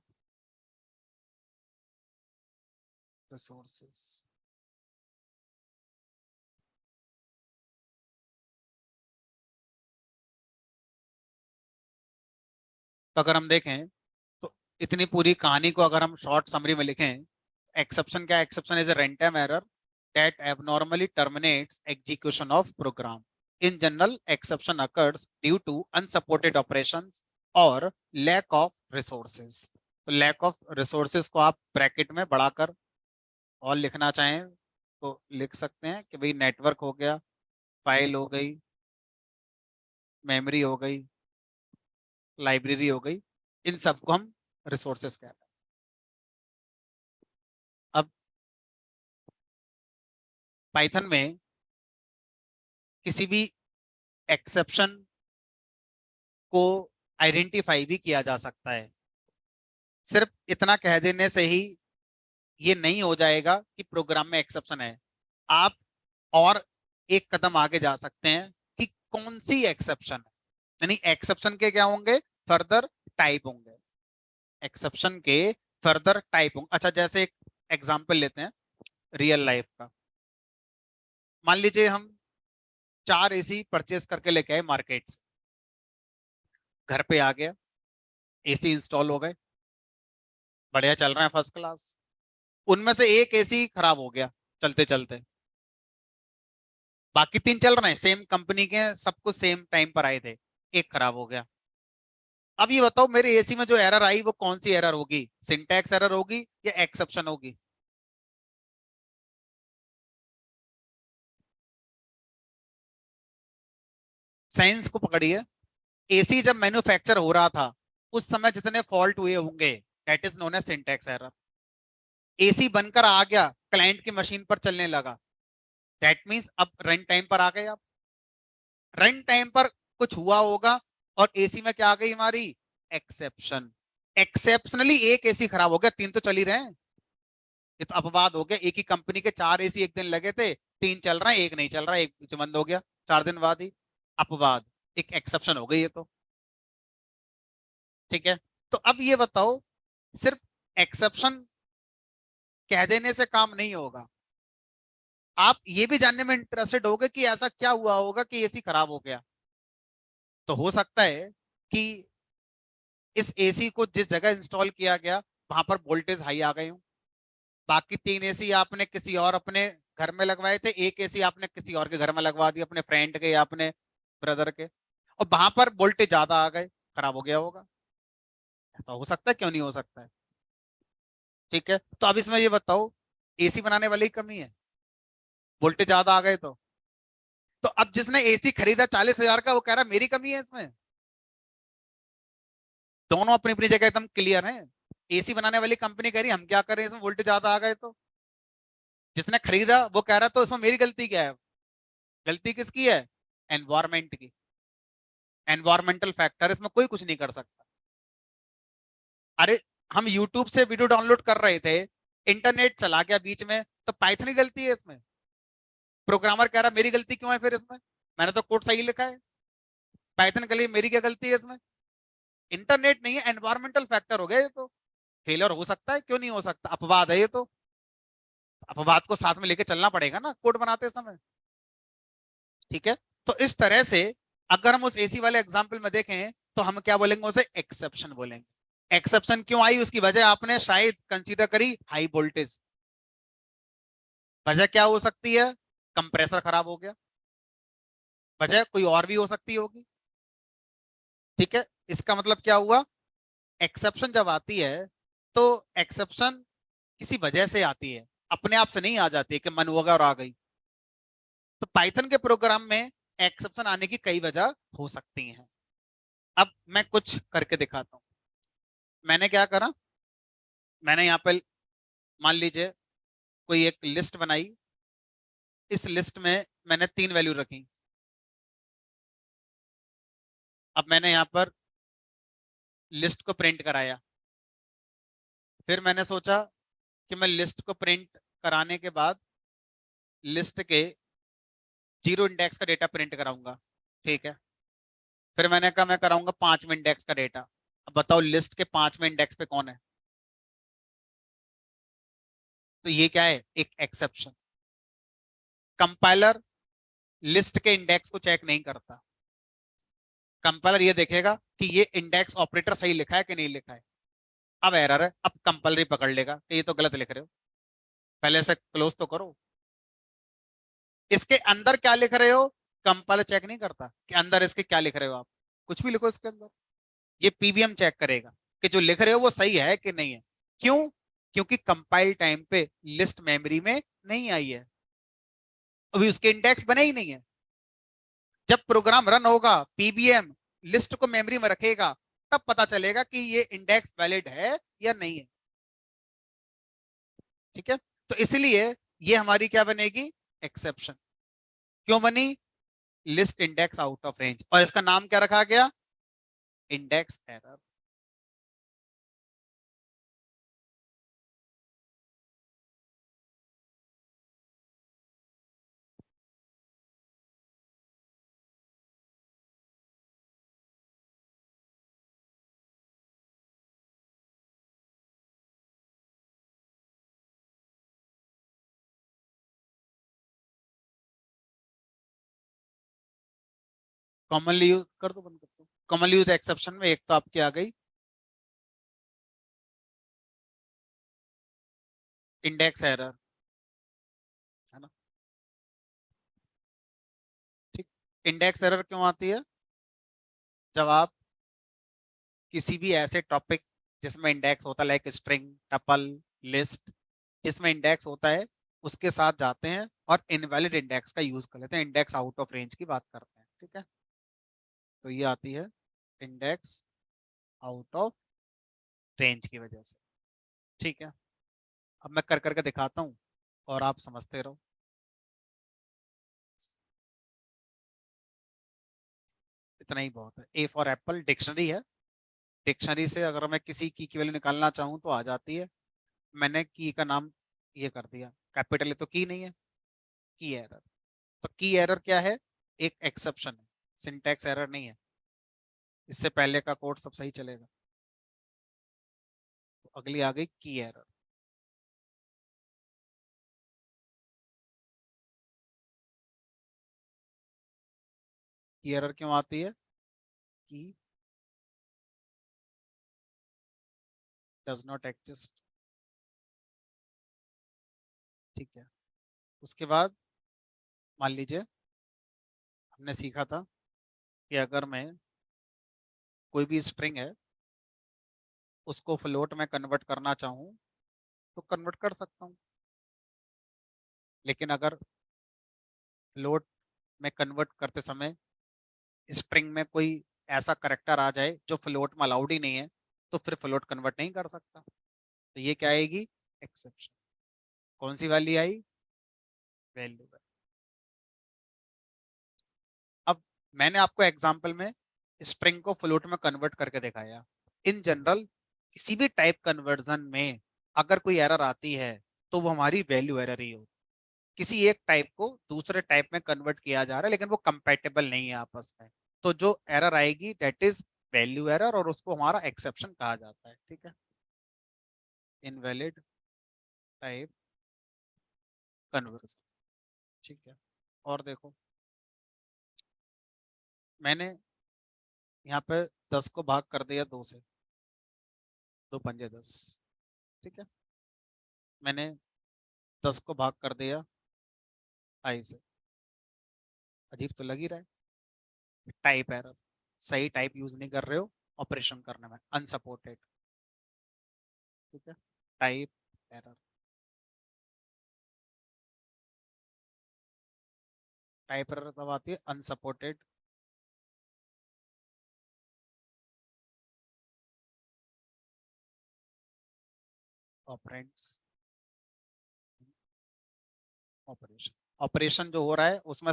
resources. तो अगर हम देखें तो इतनी पूरी कहानी को अगर हम शॉर्ट समरी में लिखें, एक्सेप्शन क्या? Exception is a run time error that abnormally terminates execution of program. In general, exception occurs due to unsupported operations or lack of resources. तो lack of resources को आप ब्रैकेट में बढ़ाकर और लिखना चाहें तो लिख सकते हैं कि भाई नेटवर्क हो गया, फाइल हो गई, मेमोरी हो गई, लाइब्रेरी हो गई, इन सबको हम रिसोर्सेस कहते हैं। अब पाइथन में किसी भी एक्सेप्शन को आइडेंटिफाई भी किया जा सकता है। सिर्फ इतना कह देने से ही ये नहीं हो जाएगा कि प्रोग्राम में एक्सेप्शन है। आप और एक कदम आगे जा सकते हैं कि कौन सी एक्सेप्शन है, यानी एक्सेप्शन के क्या होंगे? फर्दर टाइप होंगे। एक्सेप्शन के फर्दर टाइप होंगे। अच्छा, जैसे एक एग्जांपल लेते हैं रियल लाइफ का। मान लीजिए हम 4 एसी परचेस करके लेके आए मार्केट से, घर पे आ गया, एसी इंस्टॉल हो गए, बढ़िया चल रहा है, फर्स्ट क्लास। उनमें से एक एसी खराब हो गया चलते चलते, बाकी 3 चल रहे हैं, सेम कंपनी के, सब कुछ सेम टाइम पर आए थे, एक खराब हो गया। अब ये बताओ मेरे एसी में जो एरर आई वो कौन सी एरर होगी? सिंटैक्स एरर होगी या एक्सेप्शन होगी? साइंस को पकड़िए। एसी जब मैन्युफैक्चर हो रहा था उस समय जितने फॉल्ट हुए होंगे that is known as syntax error. एसी बनकर आ गया, क्लाइंट की मशीन पर चलने लगा, दैट मींस अब रन टाइम पर आ गए। अब रन टाइम पर कुछ हुआ होगा और एसी में क्या आ गई हमारी? एक्सेप्शन। एक्सेप्शनली एक एसी खराब हो गया, 3 तो चल ही रहे हैं। ये तो अपवाद हो गया, एक ही कंपनी के 4 एसी एक दिन लगे थे, 3 चल रहे हैं, एक नहीं चल रहा, एक पीछे बंद हो गया 4 दिन बाद ही। अपवाद, एक एक्सेप्शन हो गई ये तो। ठीक है, तो अब ये बताओ, सिर्फ एक्सेप्शन कह देने से काम नहीं होगा। आप ये भी जानने में इंटरेस्टेड होगे कि ऐसा क्या हुआ होगा कि एसी खराब हो गया। तो हो सकता है कि इस एसी को जिस जगह इंस्टॉल किया गया वहां पर वोल्टेज हाई आ गए हो, बाकी 3 एसी आपने किसी और अपने घर में लगवाए थे, एक एसी आपने किसी और के घर में लगवा दिया, अपने फ्रेंड के या अपने ब्रदर के, और वहां पर वोल्टेज ज्यादा आ गए, खराब हो गया होगा। ऐसा हो सकता है, क्यों नहीं हो सकता है? ठीक है, तो अब इसमें ये बताओ, एसी बनाने वाली ही कमी है, वोल्टेज ज्यादा आ गए तो अब जिसने एसी खरीदा 40,000 का वो कह रहा मेरी कमी है इसमें। दोनों अपनी अपनी जगह एकदम क्लियर हैं। एसी बनाने वाली कंपनी कह रही हम क्या करें, इसमें वोल्टेज ज्यादा आ गए तो। जिसने खरीदा वो कह रहा तो इसमें मेरी गलती क्या है? गलती किसकी है? एनवायरमेंट की। एनवायरमेंटल फैक्टर, इसमें कोई कुछ नहीं कर सकता। अरे हम यूट्यूब से वीडियो डाउनलोड कर रहे थे, इंटरनेट चला गया बीच में, तो पाइथन की गलती है इसमें? प्रोग्रामर कह रहा मेरी गलती क्यों है फिर इसमें? मैंने तो कोड सही लिखा है। पाइथन के लिए मेरी क्या गलती है इसमें? इंटरनेट नहीं है, एनवायरमेंटल फैक्टर हो गया ये तो। फेलियर हो सकता है, क्यों नहीं हो सकता? अपवाद है ये तो। अपवाद को साथ में लेके चलना पड़ेगा ना कोड बनाते समय। ठीक है, तो इस तरह से अगर हम उस एसी वाले एग्जाम्पल में देखें तो हम क्या बोलेंगे? उसे एक्सेप्शन बोलेंगे। एक्सेप्शन क्यों आई उसकी वजह आपने शायद कंसीडर करी, हाई वोल्टेज। वजह क्या हो सकती है? कंप्रेसर खराब हो गया। वजह कोई और भी हो सकती होगी। ठीक है, इसका मतलब क्या हुआ? एक्सेप्शन जब आती है तो एक्सेप्शन किसी वजह से आती है, अपने आप से नहीं आ जाती है कि मन होगा और आ गई। तो पाइथन के प्रोग्राम में एक्सेप्शन आने की कई वजह हो सकती हैं। अब मैं कुछ करके दिखाता हूं। मैंने क्या करा, मैंने यहाँ पे मान लीजिए कोई एक लिस्ट बनाई। इस लिस्ट में मैंने 3 वैल्यू रखी। अब मैंने यहाँ पर लिस्ट को प्रिंट कराया। फिर मैंने सोचा कि मैं लिस्ट को प्रिंट कराने के बाद लिस्ट के 0 इंडेक्स का डेटा प्रिंट कराऊंगा। ठीक है, फिर मैंने कहा मैं कराऊंगा 5वें इंडेक्स का डेटा। अब बताओ लिस्ट के 5वें इंडेक्स पे कौन है? तो ये क्या है? एक एक्सेप्शन। कंपाइलर लिस्ट के इंडेक्स को चेक नहीं करता। कंपाइलर ये देखेगा कि ये इंडेक्स ऑपरेटर सही लिखा है कि नहीं लिखा है। अब एरर है, अब कंपाइलर ही पकड़ लेगा कि ये तो गलत लिख रहे हो, पहले से क्लोज तो करो। इसके अंदर क्या लिख रहे हो? कंपाइलर चेक नहीं करता कि अंदर इसके क्या लिख रहे हो आप। कुछ भी लिखो इसके अंदर, ये पीवीएम चेक करेगा कि जो लिख रहे हो वो सही है कि नहीं है। क्यों? क्योंकि कंपाइल टाइम पे लिस्ट मेमोरी में नहीं आई है, अभी उसके इंडेक्स बने ही नहीं है। जब प्रोग्राम रन होगा पीबीएम लिस्ट को मेमोरी में रखेगा, तब पता चलेगा कि ये इंडेक्स वैलिड है या नहीं है। ठीक है, तो इसलिए ये हमारी क्या बनेगी? एक्सेप्शन। क्यों बनी? List index out of range, और इसका नाम क्या रखा गया? Index error. कॉमनली यूज कर दो, बंद कर दो। कॉमनली यूज एक्सेप्शन में एक तो आपकी आ गई इंडेक्स एरर, है ना? ठीक। इंडेक्स एरर क्यों आती है? जब आप किसी भी ऐसे टॉपिक जिसमें इंडेक्स होता है, लाइक स्ट्रिंग, टपल, लिस्ट, जिसमें इंडेक्स होता है उसके साथ जाते हैं और इनवैलिड इंडेक्स का यूज कर लेते हैं, इंडेक्स आउट ऑफ रेंज की बात करते हैं। ठीक है, तो ये आती है इंडेक्स आउट ऑफ रेंज की वजह से। ठीक है, अब मैं कर करके दिखाता हूँ और आप समझते रहो। इतना ही बहुत है। ए फॉर एप्पल डिक्शनरी है। डिक्शनरी से अगर मैं किसी की वैल्यू निकालना चाहूँ तो आ जाती है। मैंने की का नाम ये कर दिया कैपिटल है, तो की नहीं है, की एरर। तो की एरर क्या है? एक एक्सेप्शन है, सिंटैक्स एरर नहीं है। इससे पहले का कोड सब सही चलेगा। तो अगली आ गई की एरर। की एरर क्यों आती है? की डज नॉट एग्जिस्ट। ठीक है, उसके बाद मान लीजिए हमने सीखा था कि अगर मैं कोई भी स्ट्रिंग है उसको फ्लोट में कन्वर्ट करना चाहूँ तो कन्वर्ट कर सकता हूँ। लेकिन अगर फ्लोट में कन्वर्ट करते समय स्ट्रिंग में कोई ऐसा करेक्टर आ जाए जो फ्लोट में अलाउड ही नहीं है, तो फिर फ्लोट कन्वर्ट नहीं कर सकता। तो ये क्या आएगी? एक्सेप्शन। कौन सी वैल्यू आई? वैल्यू। अब मैंने आपको एग्जांपल में स्ट्रिंग को फ्लोट में कन्वर्ट करके दिखाया। इन जनरल किसी भी टाइप कन्वर्जन में अगर कोई एरर आती है तो वो हमारी वैल्यू एरर ही हो, किसी एक टाइप को दूसरे टाइप में कन्वर्ट किया जा रहा है लेकिन वो कंपैटिबल नहीं है आपस में, तो जो एरर आएगी दैट इज वैल्यू एरर और उसको हमारा एक्सेप्शन कहा जाता है। ठीक है, इनवैलिड टाइप कन्वर्जन। ठीक है, और देखो मैंने यहाँ पे 10 को भाग कर दिया 2 से, 2 पंजे 10। ठीक है, मैंने 10 को भाग कर दिया आई से, अजीब तो लग ही रहा है। टाइप एरर, सही टाइप यूज नहीं कर रहे हो ऑपरेशन करने में, अनसपोर्टेड। ठीक है, टाइप एरर, टाइप एरर तब आती है अनसपोर्टेड ऑपरेंड्स ऑपरेशन। ऑपरेशन जो हो रहा है उसमें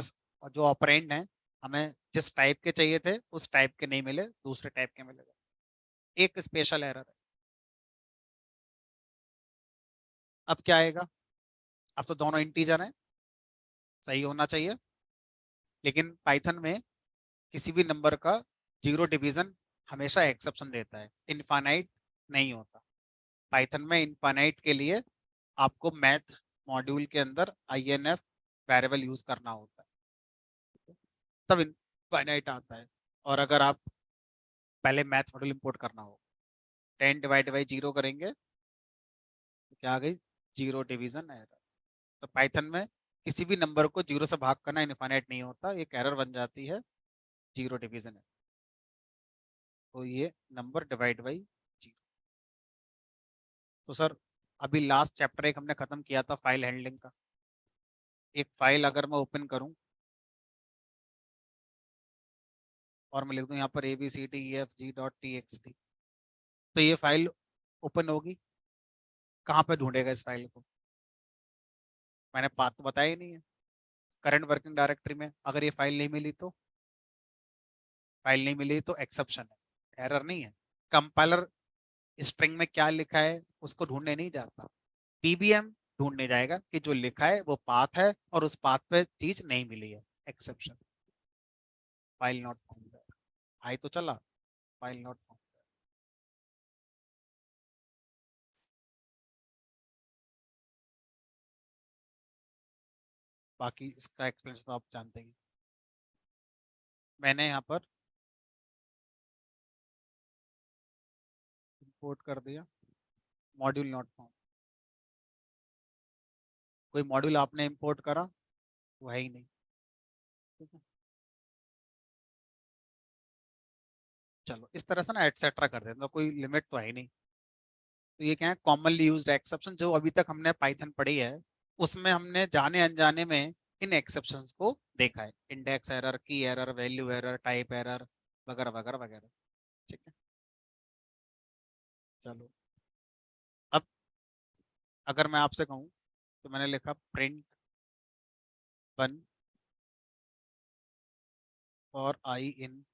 जो ऑपरेंड है हमें जिस टाइप के चाहिए थे उस टाइप के नहीं मिले, दूसरे टाइप के मिले, एक स्पेशल एरर है। अब क्या आएगा, अब तो दोनों इंटीजर हैं, सही होना चाहिए, लेकिन पाइथन में किसी भी नंबर का जीरो डिवीजन हमेशा एक्सेप्शन देता है, इनफाइनाइट नहीं होता। पाइथन में इनफाइनाइट के लिए आपको मैथ मॉड्यूल के अंदर INF वेरिएबल यूज करना होता है, तब इनफाइनाइट आता है। और अगर आप पहले मैथ मॉड्यूल इंपोर्ट करना हो, 10 डिवाइड बाई 0 करेंगे तो क्या आ गई, जीरो डिवीजन एरर। तो पाइथन में किसी भी नंबर को जीरो से भाग करना इनफाइनाइट नहीं होता, एक एरर बन जाती है जीरो डिवीजन है, तो ये नंबर डिवाइड बाई 0। तो सर अभी लास्ट चैप्टर एक हमने खत्म किया था फाइल हैंडलिंग का। एक फाइल अगर मैं ओपन करूं और मैं लिख दूं यहाँ पर ABCDEFG.txt, तो ये फाइल ओपन होगी, कहाँ पे ढूंढेगा इस फाइल को, मैंने पाथ तो बताया ही नहीं है। करंट वर्किंग डायरेक्टरी में अगर ये फाइल नहीं मिली तो, फाइल नहीं मिली तो एक्सेप्शन है, एरर नहीं है। कंपाइलर स्ट्रिंग में क्या लिखा है उसको ढूंढने नहीं जाता, PBM ढूंढने जाएगा कि जो लिखा है वो पाथ है और उस पाथ पे चीज नहीं मिली है, एक्सेप्शन। फाइल नॉट फाउंड, आई तो चला, फाइल नॉट फाउंड। बाकी इसका एक्सपीरियंस तो आप जानते ही। मैंने यहाँ पर इंपोर्ट कर दिया, मॉड्यूल नॉट फाउंड, कोई मॉड्यूल आपने इंपोर्ट करा वो है ही नहीं। ठीक है, चलो इस तरह से ना एटसेट्रा कर देते हैं, तो कोई लिमिट तो है ही नहीं। तो ये क्या है, कॉमनली यूज्ड एक्सेप्शन जो अभी तक हमने पाइथन पढ़ी है उसमें हमने जाने अनजाने में इन एक्सेप्शंस को देखा है, इंडेक्स एरर, की error, value error, type error, वगैरह वगैरह वगैरह। ठीक है, चलो अब अगर मैं आपसे कहूँ तो मैंने लिखा प्रिंट 1 और i in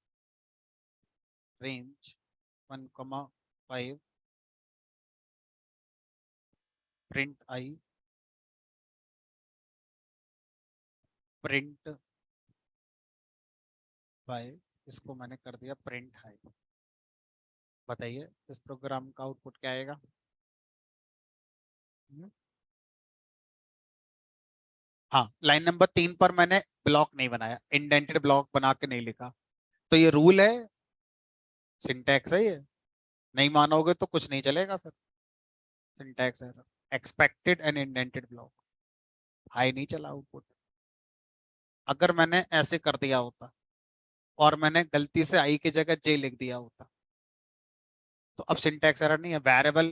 range 1,5, print i, print bye, इसको मैंने कर दिया प्रिंट हाई। बताइए इस प्रोग्राम का आउटपुट क्या आएगा। हम्म, हाँ, लाइन नंबर 3 पर मैंने ब्लॉक नहीं बनाया, इंडेंटेड ब्लॉक बना के नहीं लिखा, तो ये रूल है, सिंटैक्स है ये, नहीं मानोगे तो कुछ नहीं चलेगा फिर। Syntax error, expected and indented block, high नहीं चला आउटपुट। अगर मैंने ऐसे कर दिया होता और मैंने गलती से आई की जगह जे लिख दिया होता तो अब सिंटैक्स एरर नहीं है, वेरिएबल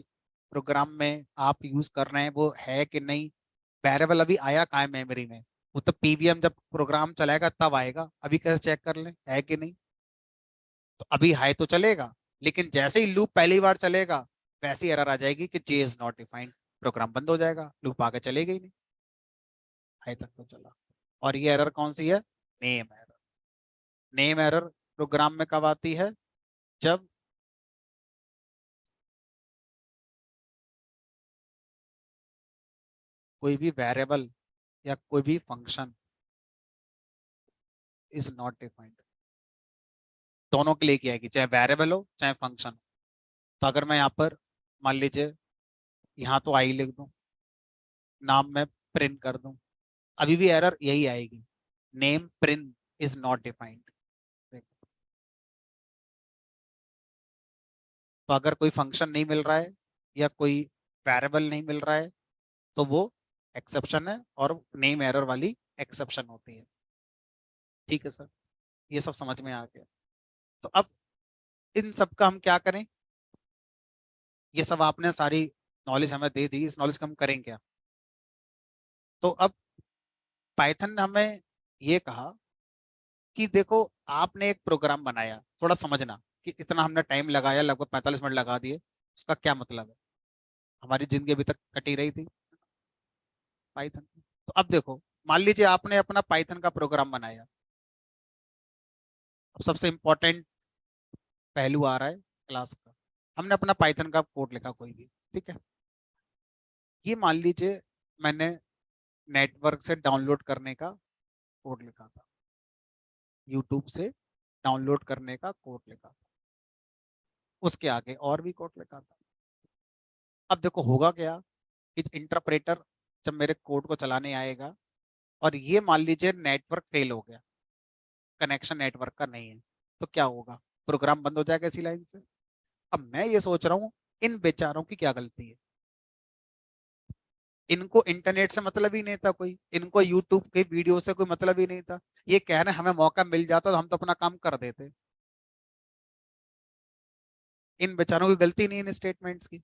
प्रोग्राम में आप यूज कर रहे हैं वो है कि नहीं, वेरिएबल अभी आया कहाँ है मेमोरी में, वो तो PBM जब प्रोग्राम चलाएगा तब आएगा, अभी कैसे चेक कर ले है कि नहीं। तो अभी हाई तो चलेगा, लेकिन जैसे ही लूप पहली बार चलेगा वैसे ही एरर आ जाएगी कि जे इज नॉट डिफाइंड, प्रोग्राम बंद हो जाएगा, लूप आगे चलेगा ही नहीं, हाई तक तो चला। और ये एरर कौन सी है, name error. Name error program में कब आती है, जब कोई भी वेरिएबल या कोई भी फंक्शन इज नॉट डिफाइंड, दोनों के लिए की आएगी, चाहे वेरिएबल हो चाहे फंक्शन हो। तो अगर मैं यहाँ पर मान लीजिए यहाँ तो आई लिख दूं, नाम में प्रिंट कर दूं, अभी भी एरर यही आएगी, name print is not defined. तो अगर कोई फंक्शन नहीं मिल रहा है या कोई वेरिएबल नहीं मिल रहा है तो वो एक्सेप्शन है, और नेम एरर वाली एक्सेप्शन होती है। ठीक है सर, ये सब समझ में आ गया। तो अब इन सब का हम क्या करें, ये सब आपने सारी नॉलेज हमें दे दी, इस नॉलेज का हम करें क्या? तो अब पाइथन ने हमें ये कहा कि देखो आपने एक प्रोग्राम बनाया, थोड़ा समझना कि इतना हमने टाइम लगाया, लगभग 45 मिनट लगा दिए, उसका क्या मतलब है? हमारी जिंदगी अभी तक कटी रही थी पाइथन। तो अब देखो, मान लीजिए आपने अपना पाइथन का प्रोग्राम बनाया। अब सबसे इंपॉर्टेंट पहलू आ रहा है क्लास का। हमने अपना पाइथन का कोड लिखा कोई भी, ठीक है। ये मान लीजिए मैंने नेटवर्क से डाउनलोड करने का कोड लिखा था, यूट्यूब से डाउनलोड करने का कोड लिखा था, उसके आगे और भी कोड लिखा था। अब देखो होगा क्या कि इंटरप्रेटर जब मेरे कोड को चलाने आएगा और ये मान लीजिए नेटवर्क फेल हो गया, कनेक्शन नेटवर्क का नहीं है, तो क्या होगा? प्रोग्राम बंद हो जाएगा इसी लाइन से। अब मैं ये सोच रहा हूँ इन बेचारों की क्या गलती है? इनको इंटरनेट से मतलब ही नहीं था कोई, इनको यूट्यूब के वीडियो से कोई मतलब ही नहीं था। ये कह रहे हैं हमें मौका मिल जाता तो हम तो अपना काम कर देते। इन बेचारों की गलती नहीं इन स्टेटमेंट्स की।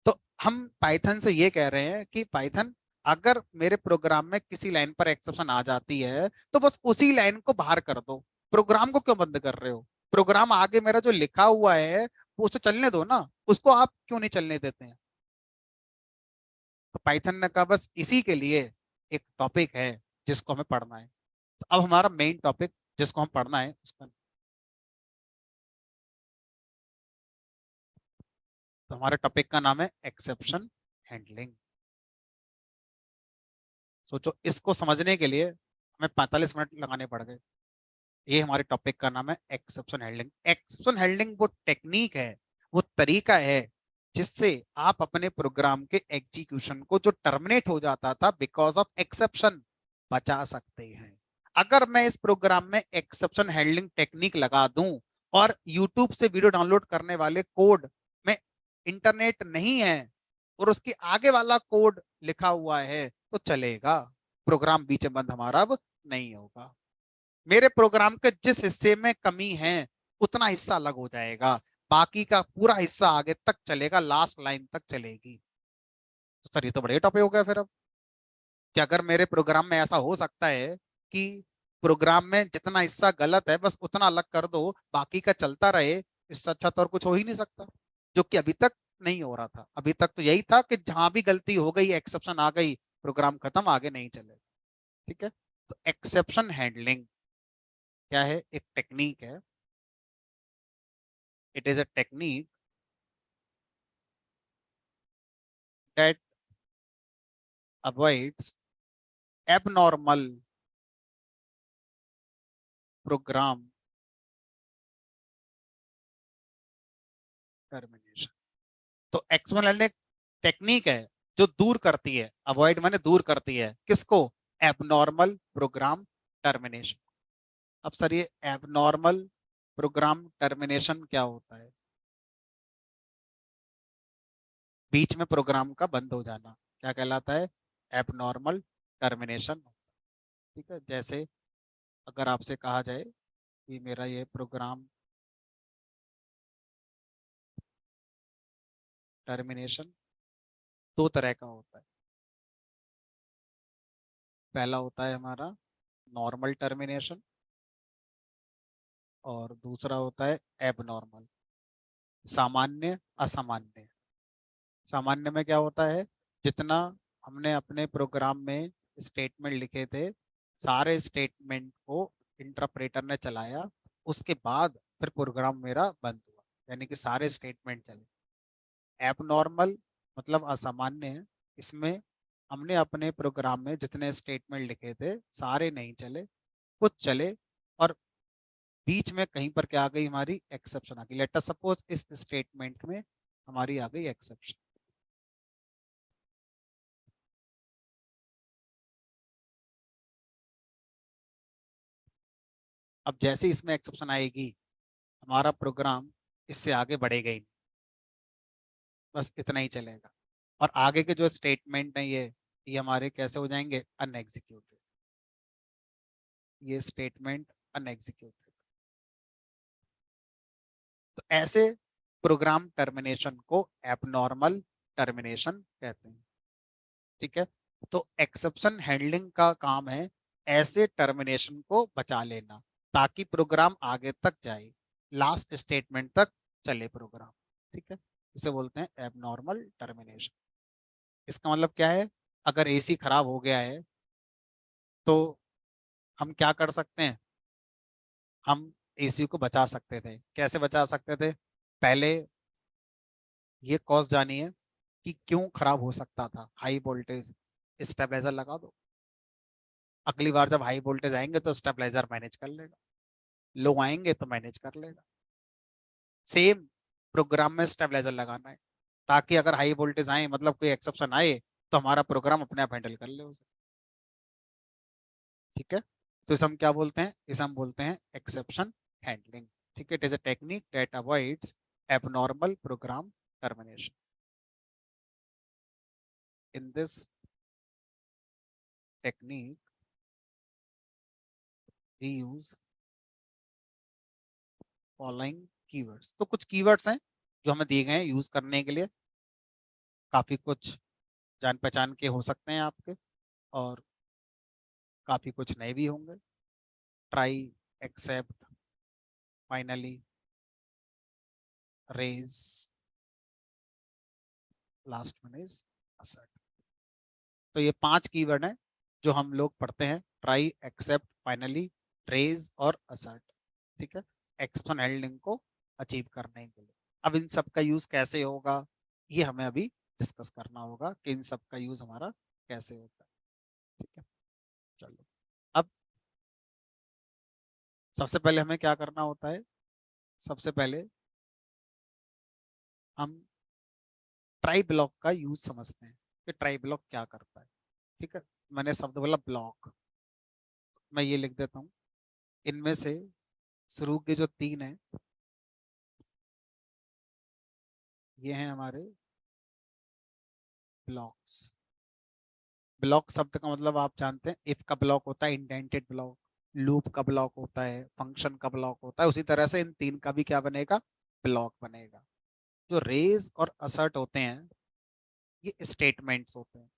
तो हम पाइथन से ये कह रहे हैं कि पाइथन, अगर मेरे प्रोग्राम में किसी लाइन पर एक्सेप्शन आ जाती है तो बस उसी लाइन को बाहर कर दो, प्रोग्राम को क्यों बंद कर रहे हो? प्रोग्राम आगे मेरा जो लिखा हुआ है वो उसे चलने दो ना, उसको आप क्यों नहीं चलने देते हैं? तो पाइथन ने कहा बस इसी के लिए एक टॉपिक है जिसको हमें पढ़ना है। तो अब हमारा मेन टॉपिक जिसको हम पढ़ना है उसका, तो हमारे टॉपिक का नाम है एक्सेप्शन हैंडलिंग। सोचो इसको समझने के लिए हमें 45 मिनट लगाने पड़ गए। ये हमारे टॉपिक का नाम है एक्सेप्शन हैंडलिंग। एक्सेप्शन हैंडलिंग वो टेक्निक है, वो तरीका है जिससे आप अपने प्रोग्राम के एग्जीक्यूशन को जो टर्मिनेट हो जाता था बिकॉज ऑफ एक्सेप्शन बचा सकते हैं। अगर मैं इस प्रोग्राम में एक्सेप्शन हैंडलिंग टेक्निक लगा दूं और यूट्यूब से वीडियो डाउनलोड करने वाले कोड में इंटरनेट नहीं है और उसके आगे वाला कोड लिखा हुआ है तो चलेगा, प्रोग्राम बीच में बंद हमारा अब नहीं होगा। मेरे प्रोग्राम के जिस हिस्से में कमी है उतना हिस्सा अलग हो जाएगा, बाकी का पूरा हिस्सा आगे तक चलेगा, लास्ट लाइन तक चलेगी। सर ये तो बड़े टॉपिक हो गया फिर अब, कि अगर मेरे प्रोग्राम में ऐसा हो सकता है कि प्रोग्राम में जितना हिस्सा गलत है बस उतना अलग कर दो, बाकी का चलता रहे, इससे अच्छा तो और कुछ हो ही नहीं सकता, जो कि अभी तक नहीं हो रहा था। अभी तक तो यही था कि जहां भी गलती हो गई, एक्सेप्शन आ गई, प्रोग्राम खत्म, आगे नहीं चलेगा। ठीक है, तो एक्सेप्शन हैंडलिंग क्या है? एक टेक्निक है। It is a technique that avoids abnormal program termination। तो एक्सटर्नल एक टेक्निक है जो दूर करती है, अवॉइड माने दूर करती है किसको? Abnormal program termination. अब सर ये एबनॉर्मल प्रोग्राम टर्मिनेशन क्या होता है? बीच में प्रोग्राम का बंद हो जाना क्या कहलाता है? Abnormal termination. ठीक है, जैसे अगर आपसे कहा जाए कि मेरा ये प्रोग्राम टर्मिनेशन दो तरह का होता है। पहला होता है हमारा नॉर्मल टर्मिनेशन और दूसरा होता है एबनॉर्मल, सामान्य असामान्य। सामान्य में क्या होता है, जितना हमने अपने प्रोग्राम में स्टेटमेंट लिखे थे सारे स्टेटमेंट को इंटरप्रेटर ने चलाया, उसके बाद फिर प्रोग्राम मेरा बंद हुआ, यानी कि सारे स्टेटमेंट चले। एबनॉर्मल मतलब असामान्य है, इसमें हमने अपने प्रोग्राम में जितने स्टेटमेंट लिखे थे सारे नहीं चले, कुछ चले, और बीच में कहीं पर क्या आ गई, हमारी एक्सेप्शन आ गई। लेट अस सपोज इस स्टेटमेंट में हमारी आ गई एक्सेप्शन। अब जैसे इसमें एक्सेप्शन आएगी, हमारा प्रोग्राम इससे आगे बढ़ेगा ही नहीं, बस इतना ही चलेगा। और आगे के जो स्टेटमेंट है ये हमारे कैसे हो जाएंगे, अनएग्जीक्यूटेड। ये स्टेटमेंट अनएग्जीक्यूटेड। तो ऐसे प्रोग्राम टर्मिनेशन को एबनॉर्मल टर्मिनेशन कहते हैं। ठीक है, तो एक्सेप्शन हैंडलिंग का काम है ऐसे टर्मिनेशन को बचा लेना, ताकि प्रोग्राम आगे तक जाए, लास्ट स्टेटमेंट तक चले प्रोग्राम। ठीक है, इसे बोलते हैं एबनॉर्मल टर्मिनेशन। इसका मतलब क्या है, अगर एसी खराब हो गया है तो हम क्या कर सकते हैं, हम एसी को बचा सकते थे। कैसे बचा सकते थे, पहले ये कॉज जानिए कि क्यों खराब हो सकता था। हाई वोल्टेज, स्टेबलाइजर लगा दो, अगली बार जब हाई वोल्टेज आएंगे तो स्टेबलाइजर मैनेज कर लेगा, लो आएंगे तो मैनेज कर लेगा। सेम प्रोग्राम में स्टेबलाइजर लगाना है, ताकि अगर हाई वोल्टेज आए, मतलब कोई एक्सेप्शन आए, तो हमारा प्रोग्राम अपने आप हैंडल कर ले उसे। ठीक है, तो इसे हम क्या बोलते हैं, इसे हम बोलते हैं एक्सेप्शन हैंडलिंग। ठीक है, it is a technique that avoids abnormal program termination. In this technique we use following keywords. तो कुछ कीवर्ड्स हैं जो हमें दिए गए हैं यूज करने के लिए। काफी कुछ जान पहचान के हो सकते हैं आपके, और काफी कुछ नए भी होंगे। Try, except, finally, raise, last one is assert. तो ये 5 कीवर्ड हैं जो हम लोग पढ़ते हैं, ट्राई, एक्सेप्ट, फाइनली, रेज और असर्ट। ठीक है, एक्सेप्शन हैंडलिंग को अचीव करने के लिए। अब इन सब का यूज कैसे होगा, ये हमें अभी डिस्कस करना होगा कि इन सब का यूज हमारा कैसे होता है। ठीक है, चलो। अब सबसे पहले हमें क्या करना होता है, सबसे पहले हम ट्राई ब्लॉक का यूज समझते हैं कि ट्राई ब्लॉक क्या करता है। ठीक है, मैंने शब्द बोला ब्लॉक, मैं ये लिख देता हूँ। इनमें से शुरू के जो 3 हैं, ये हैं हमारे ब्लॉक्स। ब्लॉक शब्द का मतलब आप जानते हैं, इफ का ब्लॉक होता है इंडेंटेड ब्लॉक, लूप का ब्लॉक होता है, फंक्शन का ब्लॉक होता है, उसी तरह से इन 3 का भी क्या बनेगा, ब्लॉक बनेगा। जो रेज और असर्ट होते हैं, ये स्टेटमेंट्स होते हैं।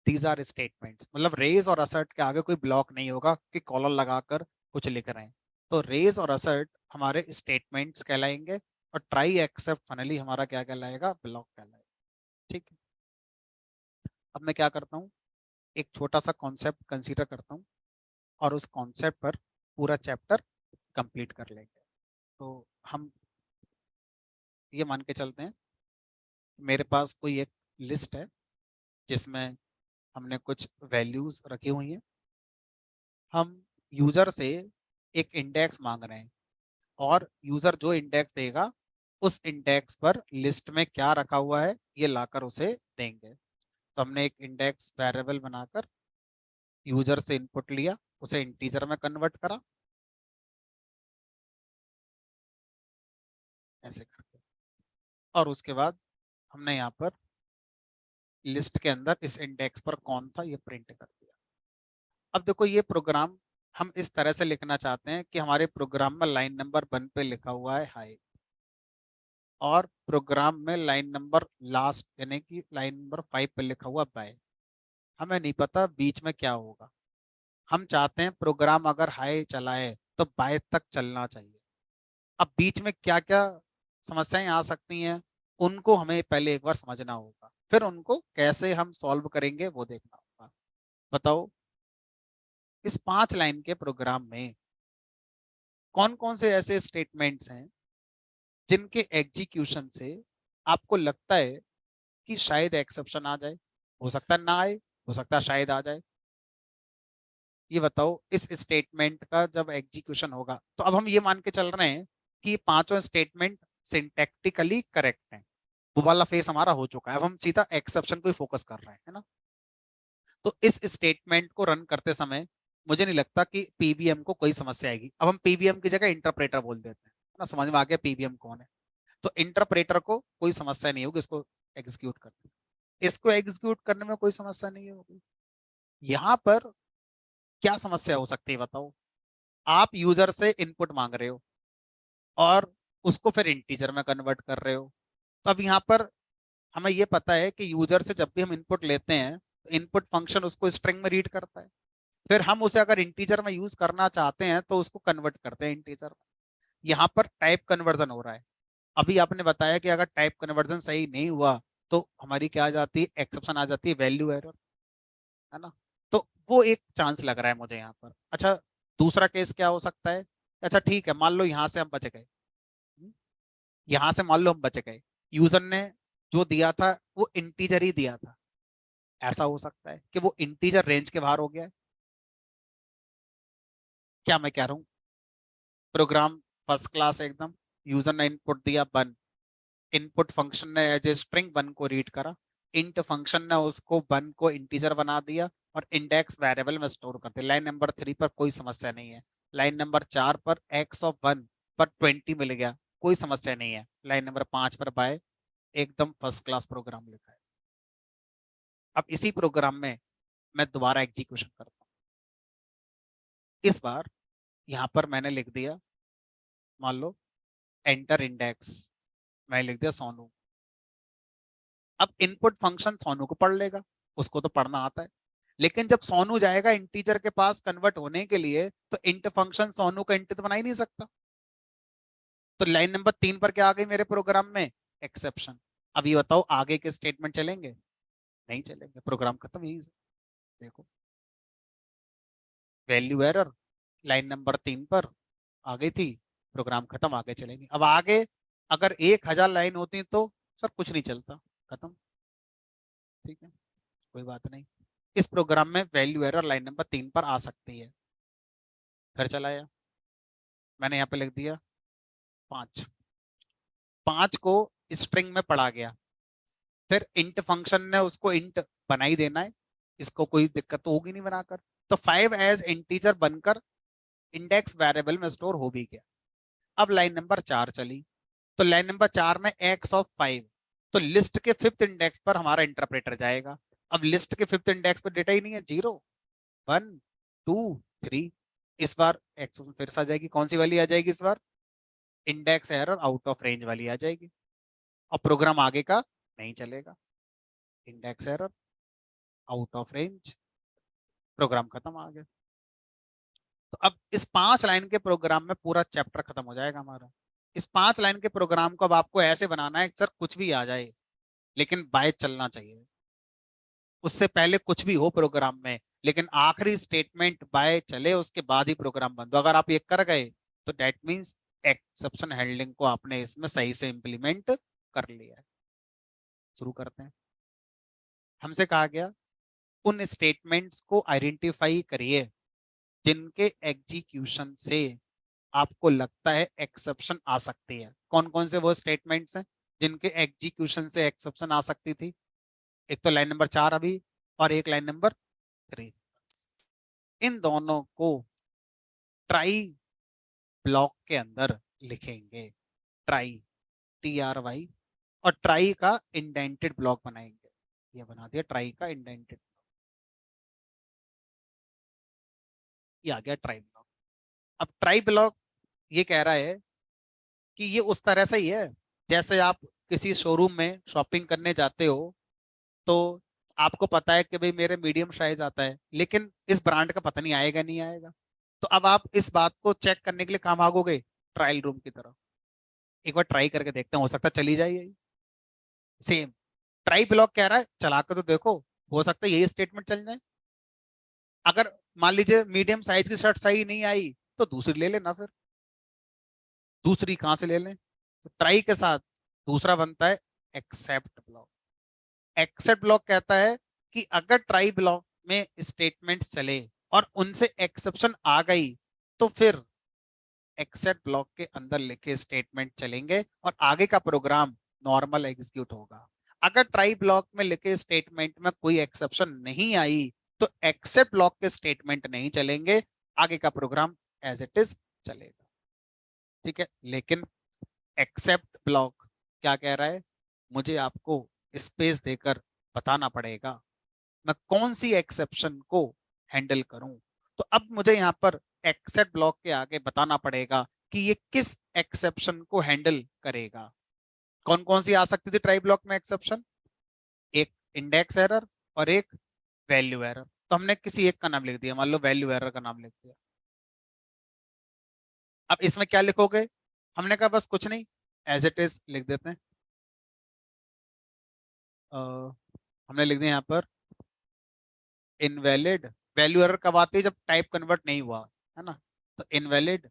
दीज आर स्टेटमेंट्स, मतलब रेज और असर्ट के आगे कोई ब्लॉक नहीं होगा कि कॉलर लगाकर कुछ लिख रहे हैं। तो रेज और असर्ट हमारे स्टेटमेंट्स कहलाएंगे, और ट्राई एक्सेप्ट फाइनली हमारा क्या कहलाएगा, ब्लॉक कहलाएगा। ठीक है, अब मैं क्या करता हूँ, एक छोटा सा कॉन्सेप्ट कंसीडर करता हूँ, और उस कॉन्सेप्ट पर पूरा चैप्टर कंप्लीट कर लेंगे। तो हम ये मान के चलते हैं, मेरे पास कोई एक लिस्ट है जिसमें हमने कुछ वैल्यूज रखी हुई हैं। हम यूजर से एक इंडेक्स मांग रहे हैं, और यूजर जो इंडेक्स देगा, उस इंडेक्स पर लिस्ट में क्या रखा हुआ है ये लाकर उसे देंगे। तो हमने एक इंडेक्स वेरिएबल बनाकर यूजर से इनपुट लिया, उसे इंटीजर में कन्वर्ट करा, ऐसे करके, और उसके बाद हमने यहाँ पर लिस्ट के अंदर इस इंडेक्स पर कौन था ये प्रिंट कर दिया। अब देखो, ये प्रोग्राम हम इस तरह से लिखना चाहते हैं कि हमारे प्रोग्राम में लाइन नंबर 1 पे लिखा हुआ है हाई, और प्रोग्राम में लाइन नंबर लास्ट यानी कि लाइन नंबर 5 पे लिखा हुआ बाय। हमें नहीं पता बीच में क्या होगा, हम चाहते हैं प्रोग्राम अगर हाई चलाए तो बाय तक चलना चाहिए। अब बीच में क्या क्या समस्याएं आ सकती हैं, उनको हमें पहले एक बार समझना होगा, फिर उनको कैसे हम सॉल्व करेंगे वो देखना होगा। बताओ, इस 5 लाइन के प्रोग्राम में कौन कौन से ऐसे स्टेटमेंट्स हैं जिनके एग्जीक्यूशन से आपको लगता है कि शायद एक्सेप्शन आ जाए, हो सकता है ना आए, हो सकता है शायद आ जाए। ये बताओ इस स्टेटमेंट का जब एग्जीक्यूशन होगा, तो अब हम ये मान के चल रहे हैं कि ये पांचों स्टेटमेंट सिंटैक्टिकली करेक्ट हैं, वो वाला फेस हमारा हो चुका है। अब हम सीधा एक्सेप्शन को ही फोकस कर रहे हैं, है ना। तो इस स्टेटमेंट को रन करते समय मुझे नहीं लगता कि पीबीएम को कोई समस्या आएगी। अब हम पीबीएम की जगह इंटरप्रेटर बोल देते हैं, है ना, समझ में आ गया पीबीएम कौन है। तो इंटरप्रेटर को कोई समस्या नहीं होगी इसको एग्जीक्यूट करने में, इसको एग्जीक्यूट करने में कोई समस्या नहीं होगी। यहाँ पर क्या समस्या हो सकती है बताओ। आप यूजर से इनपुट मांग रहे हो और उसको फिर इंटीजर में कन्वर्ट कर रहे हो। तो अब यहाँ पर हमें ये पता है कि यूजर से जब भी हम इनपुट लेते हैं तो इनपुट फंक्शन उसको स्ट्रिंग में रीड करता है, फिर हम उसे अगर इंटीजर में यूज करना चाहते हैं तो उसको कन्वर्ट करते हैं इंटीजर में। यहाँ पर टाइप कन्वर्जन हो रहा है। अभी आपने बताया कि अगर टाइप कन्वर्जन सही नहीं हुआ तो हमारी क्या आ जाती है, एक्सेप्शन आ जाती है, वैल्यू एरर, है ना। तो वो एक चांस लग रहा है मुझे यहाँ पर। अच्छा, दूसरा केस क्या हो सकता है। अच्छा ठीक है, मान लो यहाँ से हम बच गए, यहाँ से मान लो हम बच गए, यूजर ने जो दिया था वो इंटीजर ही दिया था। ऐसा हो सकता है कि वो इंटीजर रेंज के बाहर हो गया है। क्या मैं कह रहा हूँ, प्रोग्राम फर्स्ट क्लास एकदम, यूजर ने इनपुट दिया 1, इनपुट फंक्शन ने एज ए स्ट्रिंग 1 को रीड करा, इंट फंक्शन ने उसको 1 को इंटीजर बना दिया और इंडेक्स वेरिएबल में स्टोर कर दिया। लाइन नंबर 3 पर कोई समस्या नहीं है, लाइन नंबर 4 पर एक्स ऑफ 1 पर 20 मिल गया, कोई समस्या नहीं है, लाइन नंबर 5 पर बाय, एकदम फर्स्ट क्लास प्रोग्राम लिखा है। अब इसी प्रोग्राम में मैं दोबारा एग्जीक्यूशन करता हूँ। इस बार यहाँ पर मैंने लिख दिया, मान लो एंटर इंडेक्स, मैं लिख दिया सोनू। अब इनपुट फंक्शन सोनू को पढ़ लेगा, उसको तो पढ़ना आता है, लेकिन जब सोनू जाएगा इंटीजर के पास कन्वर्ट होने के लिए तो इंट फंक्शन सोनू का इंट तो बना ही नहीं सकता। तो लाइन नंबर 3 पर क्या आ गई मेरे प्रोग्राम में, एक्सेप्शन। अब ये बताओ आगे के स्टेटमेंट चलेंगे, नहीं चलेंगे, प्रोग्राम खत्म यही से। देखो वैल्यू एरर लाइन नंबर 3 पर आ गई थी, प्रोग्राम खत्म, आगे चलेंगे। अब आगे अगर 1000 लाइन होती तो सर कुछ नहीं चलता, खत्म, ठीक है, कोई बात नहीं। इस प्रोग्राम में वैल्यू एरर लाइन नंबर 3 पर आ सकती है। फिर चलाया, मैंने यहाँ पे लिख दिया 5, 5 को स्ट्रिंग में पढ़ा गया, फिर इंट फंक्शन ने उसको इंट बना ही देना है, इसको कोई दिक्कत तो होगी नहीं बनाकर। तो 5 एज इंटीजर बनकर इंडेक्स वेरिएबल में स्टोर हो भी गया। अब लाइन नंबर 4 चली, तो लाइन नंबर 4 में एक्स ऑफ 5, तो लिस्ट के 5th इंडेक्स पर हमारा इंटरप्रेटर जाएगा। अब लिस्ट के 5th इंडेक्स पर डेटा ही नहीं है, 0 1 2 3। इस बार एक्स फिर से आ जाएगी, कौन सी वाली आ जाएगी इस बार, index error out of range वाली आ जाएगी, और प्रोग्राम आगे का नहीं चलेगा, index error out of range, program खत्म, आ गया। तो अब इस 5 लाइन के प्रोग्राम में पूरा चैप्टर खत्म हो जाएगा हमारा। इस 5 लाइन के प्रोग्राम को अब आपको ऐसे बनाना है सर कुछ भी आ जाए लेकिन बाय चलना चाहिए, उससे पहले कुछ भी हो प्रोग्राम में लेकिन आखिरी स्टेटमेंट बाय चले, उसके बाद ही प्रोग्राम बंद हो। अगर आप ये कर गए तो डेट मीन्स एक्सेप्शन हैंडलिंग को आपने इसमें सही से इंप्लीमेंट कर लिया है। शुरू करते हैं। हमसे कहा गया उन स्टेटमेंट्स को आइडेंटिफाई करिए जिनके एग्जीक्यूशन से आपको लगता है एक्सेप्शन आ सकती है। कौन कौन से वो स्टेटमेंट्स हैं जिनके एग्जीक्यूशन से एक्सेप्शन आ सकती थी, एक तो लाइन नंबर 4 अभी, और एक लाइन नंबर 3। इन दोनों को ट्राई ब्लॉक के अंदर लिखेंगे, ट्राई, TRY, और ट्राई का इंडेंटेड ब्लॉक बनाएंगे। ये बना दिया ट्राई का इंडेंटेड, ये आ गया ट्राई ब्लॉक। अब ट्राई ब्लॉक ये कह रहा है कि ये उस तरह से ही है जैसे आप किसी शोरूम में शॉपिंग करने जाते हो, तो आपको पता है कि भाई मेरे मीडियम साइज आता है लेकिन इस ब्रांड का पता नहीं आएगा नहीं आएगा, तो अब आप इस बात को चेक करने के लिए कहाँ भागोगे, ट्रायल रूम की तरफ। एक बार ट्राई करके देखते हैं, हो सकता है चली जाए यही। सेम ट्राई ब्लॉक कह रहा है चला कर तो देखो, हो सकता है यही स्टेटमेंट चल जाए। अगर मान लीजिए मीडियम साइज की शर्ट सही नहीं आई तो दूसरी ले लेना, फिर दूसरी कहाँ से ले लें, तो ट्राई के साथ दूसरा बनता है एक्सेप्ट ब्लॉक। एक्सेप्ट ब्लॉक कहता है कि अगर ट्राई ब्लॉक में स्टेटमेंट चले और उनसे एक्सेप्शन आ गई तो फिर एक्सेप्ट ब्लॉक के अंदर लिखे स्टेटमेंट चलेंगे और आगे का प्रोग्राम नॉर्मल एग्जीक्यूट होगा। अगर ट्राई ब्लॉक में लिखे स्टेटमेंट में कोई एक्सेप्शन नहीं आई तो एक्सेप्ट ब्लॉक के स्टेटमेंट नहीं चलेंगे, आगे का प्रोग्राम एज इट इज चलेगा। ठीक है, लेकिन एक्सेप्ट ब्लॉक क्या कह रहा है, मुझे आपको स्पेस देकर बताना पड़ेगा मैं कौन सी एक्सेप्शन को हैंडल करूं। तो अब मुझे यहां पर एक्सेप्ट ब्लॉक के आगे बताना पड़ेगा कि ये किस एक्सेप्शन को हैंडल करेगा। कौन कौन सी आ सकती थी ट्राई ब्लॉक में एक्सेप्शन, एक इंडेक्स एरर और एक वैल्यू एरर। तो हमने किसी एक का नाम लिख दिया, मान लो वैल्यू एरर का नाम लिख दिया। अब इसमें क्या लिखोगे, हमने कहा बस कुछ नहीं, एज इट इज लिख देते हैं। अ, हमने लिख दिया यहाँ पर इनवैलिड, वैल्यू एरर कब आती है, जब टाइप कन्वर्ट नहीं हुआ है ना। तो इनवैलिड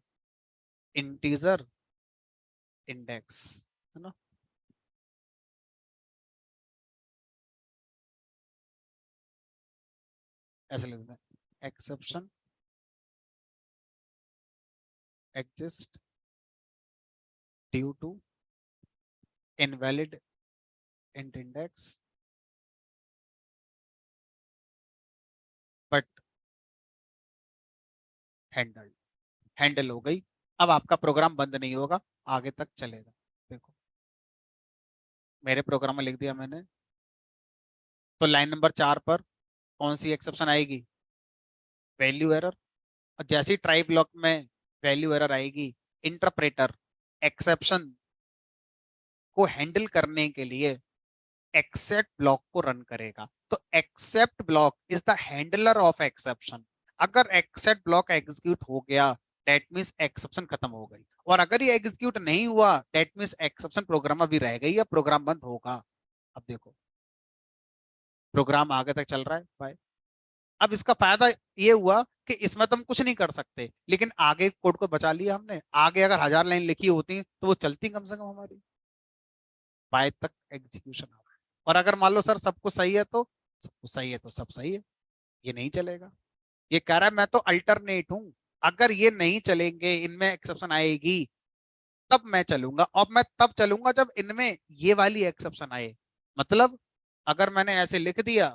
इंटीजर इंडेक्स, है ना। ऐसे लिख दें, exception exist due to invalid int index but handle, handle हो गई। अब आपका प्रोग्राम बंद नहीं होगा, आगे तक चलेगा। देखो मेरे प्रोग्राम में लिख दिया मैंने, तो लाइन नंबर 4 पर कौन सी एक्सेप्शन आएगी, वैल्यू एरर। और जैसी ट्राई ब्लॉक में वैल्यू एरर आएगी, इंटरप्रेटर एक्सेप्शन को हैंडल करने के लिए एक्सेप्ट ब्लॉक को रन करेगा। तो except block is the handler of exception. अगर एक्सेप्ट ब्लॉक एग्जीक्यूट हो गया दैट मींस एक्सेप्शन खत्म हो गई, और अगर ये एग्जीक्यूट नहीं हुआ दैट मींस एक्सेप्शन प्रोग्राम अभी रह गई या प्रोग्राम बंद होगा। अब देखो प्रोग्राम आगे तक चल रहा है भाई। अब इसका फायदा ये हुआ कि इसमें तो हम कुछ नहीं कर सकते, लेकिन आगे कोड को बचा लिया हमने। आगे अगर 1000 लाइन लिखी होती तो वो चलती कम से कम हमारी, बाय तक एग्जीक्यूशन हो। और अगर मान लो सर सब कुछ सही है तो सब कुछ सही है तो सब सही है, ये नहीं चलेगा। ये कह रहा है मैं तो अल्टरनेट हूं, अगर ये नहीं चलेंगे इनमें एक्सेप्शन आएगी तब मैं चलूंगा, और मैं तब चलूंगा जब इनमें ये वाली एक्सेप्शन आए। मतलब अगर मैंने ऐसे लिख दिया,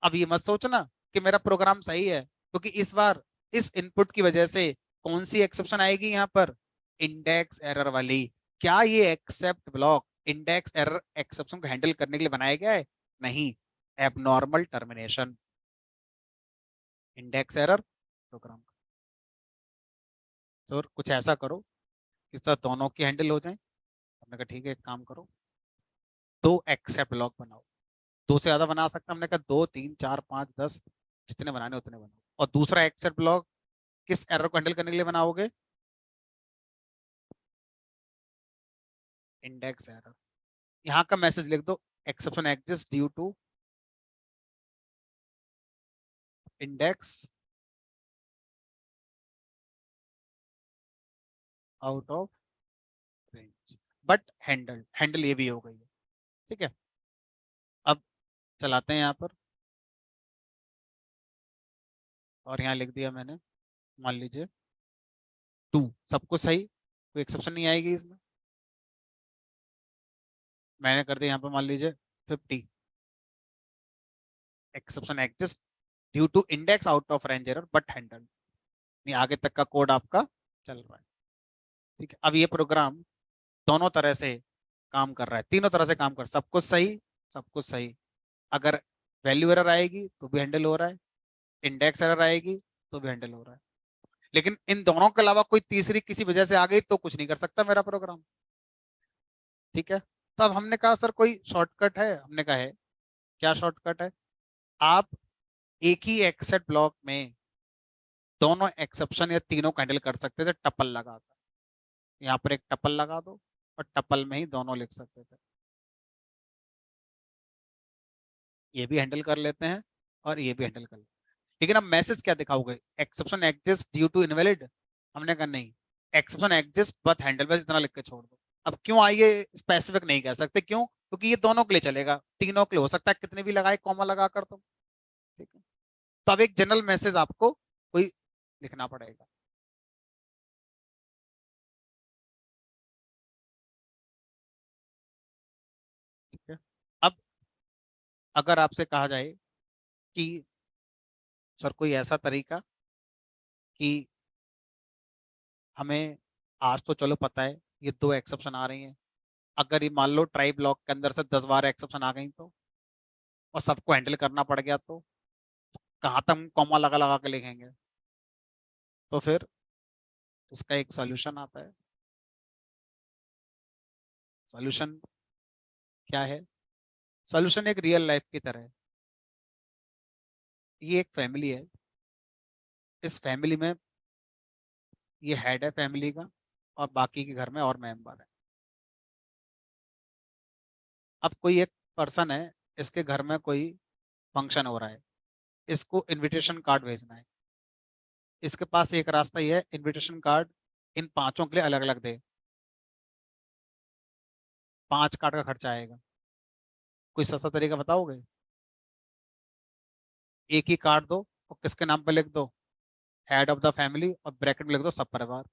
अब ये मत सोचना कि मेरा प्रोग्राम सही है, क्योंकि इस बार इस इनपुट की वजह से कौन सी एक्सेप्शन आएगी यहाँ पर, इंडेक्स एरर वाली। क्या ये except block index error exception को हैंडल करने के लिए बनाया गया है, नहीं। Abnormal termination, index error program. Sir कुछ ऐसा करो इस तरह दोनों की हैंडल हो जाए। हमने कहा ठीक है, एक काम करो, दो एक्सेप्ट ब्लॉक बनाओ। दो से ज्यादा बना सकते हैं, हमने कहा 2 3 4 5 10 जितने बनाने उतने बनाओ। और दूसरा एक्सेप्ट ब्लॉक किस एरर को हैंडल करने के लिए बनाओगे, इंडेक्स एरर। यहाँ का मैसेज लिख दो, exception exist due to index out of range but handle, handle ये भी हो गई है। ठीक है, अब चलाते हैं यहाँ पर, और यहाँ लिख दिया मैंने, मान लीजिए 2, सब कुछ सही, कोई एक्सेप्शन नहीं आएगी इसमें। मैंने कर दिया यहाँ पर मान लीजिए 50, exception exist due to index out of range error but handle. नहीं, आगे तक का कोड आपका चल रहा है। ठीक है, अब ये प्रोग्राम दोनों तरह से काम कर रहा है, तीनों तरह से काम कर, सब कुछ सही, सब कुछ सही। अगर वैल्यू एरर आएगी तो भी हैंडल हो रहा है, इंडेक्स एरर आएगी तो भी हैंडल हो रहा है। लेकिन इन दोनों के अलावा कोई तीसरी किसी वजह से आ गई तो कुछ नहीं कर सकता मेरा प्रोग्राम। ठीक है, तो अब हमने कहा सर कोई शॉर्टकट है, हमने कहा है। क्या शॉर्टकट है, आप एक ही एक्सेप्ट ब्लॉक में दोनों एक्सेप्शन या तीनों को हैंडल कर सकते थे टपल लगाकर। यहाँ पर एक टपल लगा दो और टपल में ही दोनों लिख सकते थे। ये भी हैंडल कर लेते हैं और ये भी हैंडल कर लेते हैं। लेकिन अब मैसेज क्या दिखाओगे, exception exist due to invalid. हमने कहा नहीं, एक्सेप्शन एग्जिस्ट बट हैंडल, बस इतना लिख के छोड़ दो। अब क्यों आइए स्पेसिफिक नहीं कह सकते, क्यों, क्योंकि ये दोनों के लिए चलेगा, तीनों के लिए हो सकता है कितने भी लगाए कॉमा लगाकर तुम। ठीक है, तो अब एक जनरल मैसेज आपको कोई लिखना पड़ेगा। ठीक है, अब अगर आपसे कहा जाए कि सर कोई ऐसा तरीका कि हमें, आज तो चलो पता है ये दो एक्सेप्शन आ रही हैं, अगर ये मान लो ट्राई ब्लॉक के अंदर से 10 बार एक्सेप्शन आ गई तो, और सबको हैंडल करना पड़ गया तो कहाँ तक हम कॉमा लगा लगा के लिखेंगे? तो फिर इसका एक सॉल्यूशन आता है। सॉल्यूशन क्या है? सॉल्यूशन एक रियल लाइफ की तरह है। ये एक फैमिली है, इस फैमिली में ये हेड है फैमिली का, और बाकी के घर में और मेंबर है। अब कोई एक पर्सन है, इसके घर में कोई फंक्शन हो रहा है, इसको इनविटेशन कार्ड भेजना है। इसके पास एक रास्ता ये है, इनविटेशन कार्ड इन पांचों के लिए अलग अलग दे, 5 कार्ड का खर्चा आएगा। कोई सस्ता तरीका बताओगे? एक ही कार्ड दो और किसके नाम पे लिख दो, हेड ऑफ द फैमिली, और ब्रैकेट में लिख दो सब परिवार।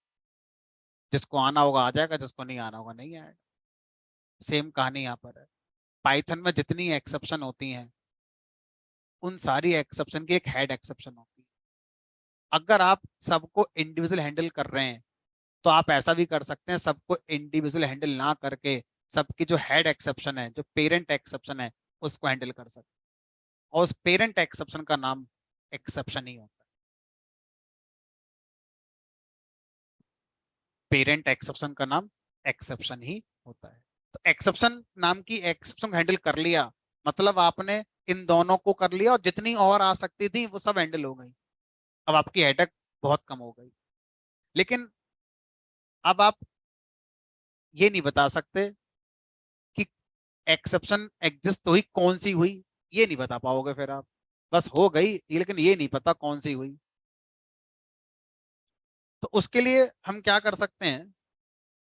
जिसको आना होगा आ जाएगा, जिसको नहीं आना होगा नहीं आएगा। सेम कहानी यहाँ पर है। पाइथन में जितनी एक्सेप्शन होती हैं, उन सारी एक्सेप्शन की एक हेड एक्सेप्शन होती है। अगर आप सबको इंडिविजुअल हैंडल कर रहे हैं, तो आप ऐसा भी कर सकते हैं, सबको इंडिविजुअल हैंडल ना करके सबकी जो हेड एक्सेप्शन है, जो पेरेंट एक्सेप्शन है, उसको हैंडल कर सकते हैं। और उस पेरेंट एक्सेप्शन का नाम एक्सेप्शन ही होता है। पेरेंट एक्सेप्शन का नाम एक्सेप्शन ही होता है। तो एक्सेप्शन नाम की एक्सेप्शन हैंडल कर लिया, मतलब आपने इन दोनों को कर लिया, और जितनी और आ सकती थी वो सब हैंडल हो गई। अब आपकी हेडेक बहुत कम हो गई। लेकिन अब आप ये नहीं बता सकते कि एक्सेप्शन एग्जिस्ट हुई कौन सी हुई, ये नहीं बता पाओगे फिर आप। बस हो गई, लेकिन ये नहीं पता कौन सी हुई। तो उसके लिए हम क्या कर सकते हैं?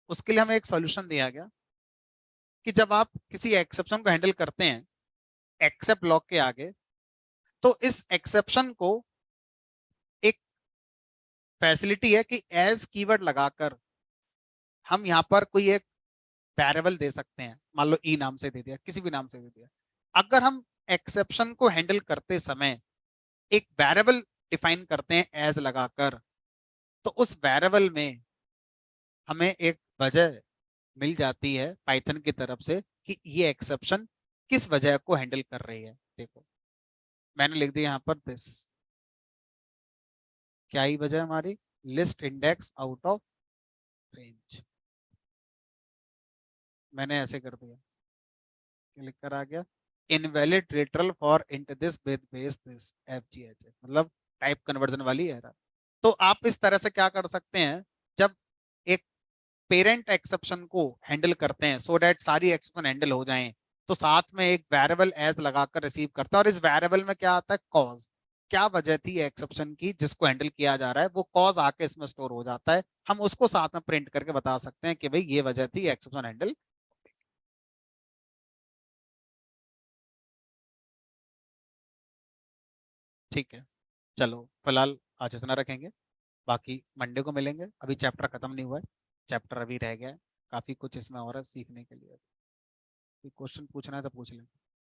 उसके लिए हमें एक सॉल्यूशन दिया गया कि जब आप किसी एक्सेप्शन को हैंडल करते हैं एक्सेप्ट ब्लॉक के आगे, तो इस एक्सेप्शन को एक फैसिलिटी है कि एज कीवर्ड लगाकर हम यहाँ पर कोई एक वेरिएबल दे सकते हैं। मान लो ई नाम से दे दिया, किसी भी नाम से दे दिया। अगर हम एक्सेप्शन को हैंडल करते समय एक वेरिएबल डिफाइन करते हैं एज लगाकर, तो उस वेरिएबल में हमें एक वजह मिल जाती है पाइथन की तरफ से कि ये एक्सेप्शन किस वजह को हैंडल कर रही है। देखो, मैंने लिख दिया यहाँ पर दिस। क्या ही वजह है हमारी? List index out of range. मैंने ऐसे कर दिया, लिख कर आ गया invalid literal for int this with base this F G H, मतलब टाइप कन्वर्जन वाली एरर। तो आप इस तरह से क्या कर सकते हैं, जब एक पेरेंट एक्सेप्शन को हैंडल करते हैं सो दैट सारी एक्सेप्शन हैंडल हो जाएं, तो साथ में एक वेरिएबल एज लगाकर रिसीव करता है, और इस वेरिएबल में क्या आता है? कॉज। क्या वजह थी एक्सेप्शन की जिसको हैंडल किया जा रहा है, वो कॉज आके इसमें स्टोर हो जाता है। हम उसको साथ में प्रिंट करके बता सकते हैं कि भाई ये वजह थी एक्सेप्शन हैंडल। ठीक है, चलो फिलहाल आज इतना रखेंगे, बाकी मंडे को मिलेंगे। अभी चैप्टर खत्म नहीं हुआ है, चैप्टर अभी रह गया है, काफी कुछ इसमें और है सीखने के लिए। क्वेश्चन पूछना है तो पूछ लें।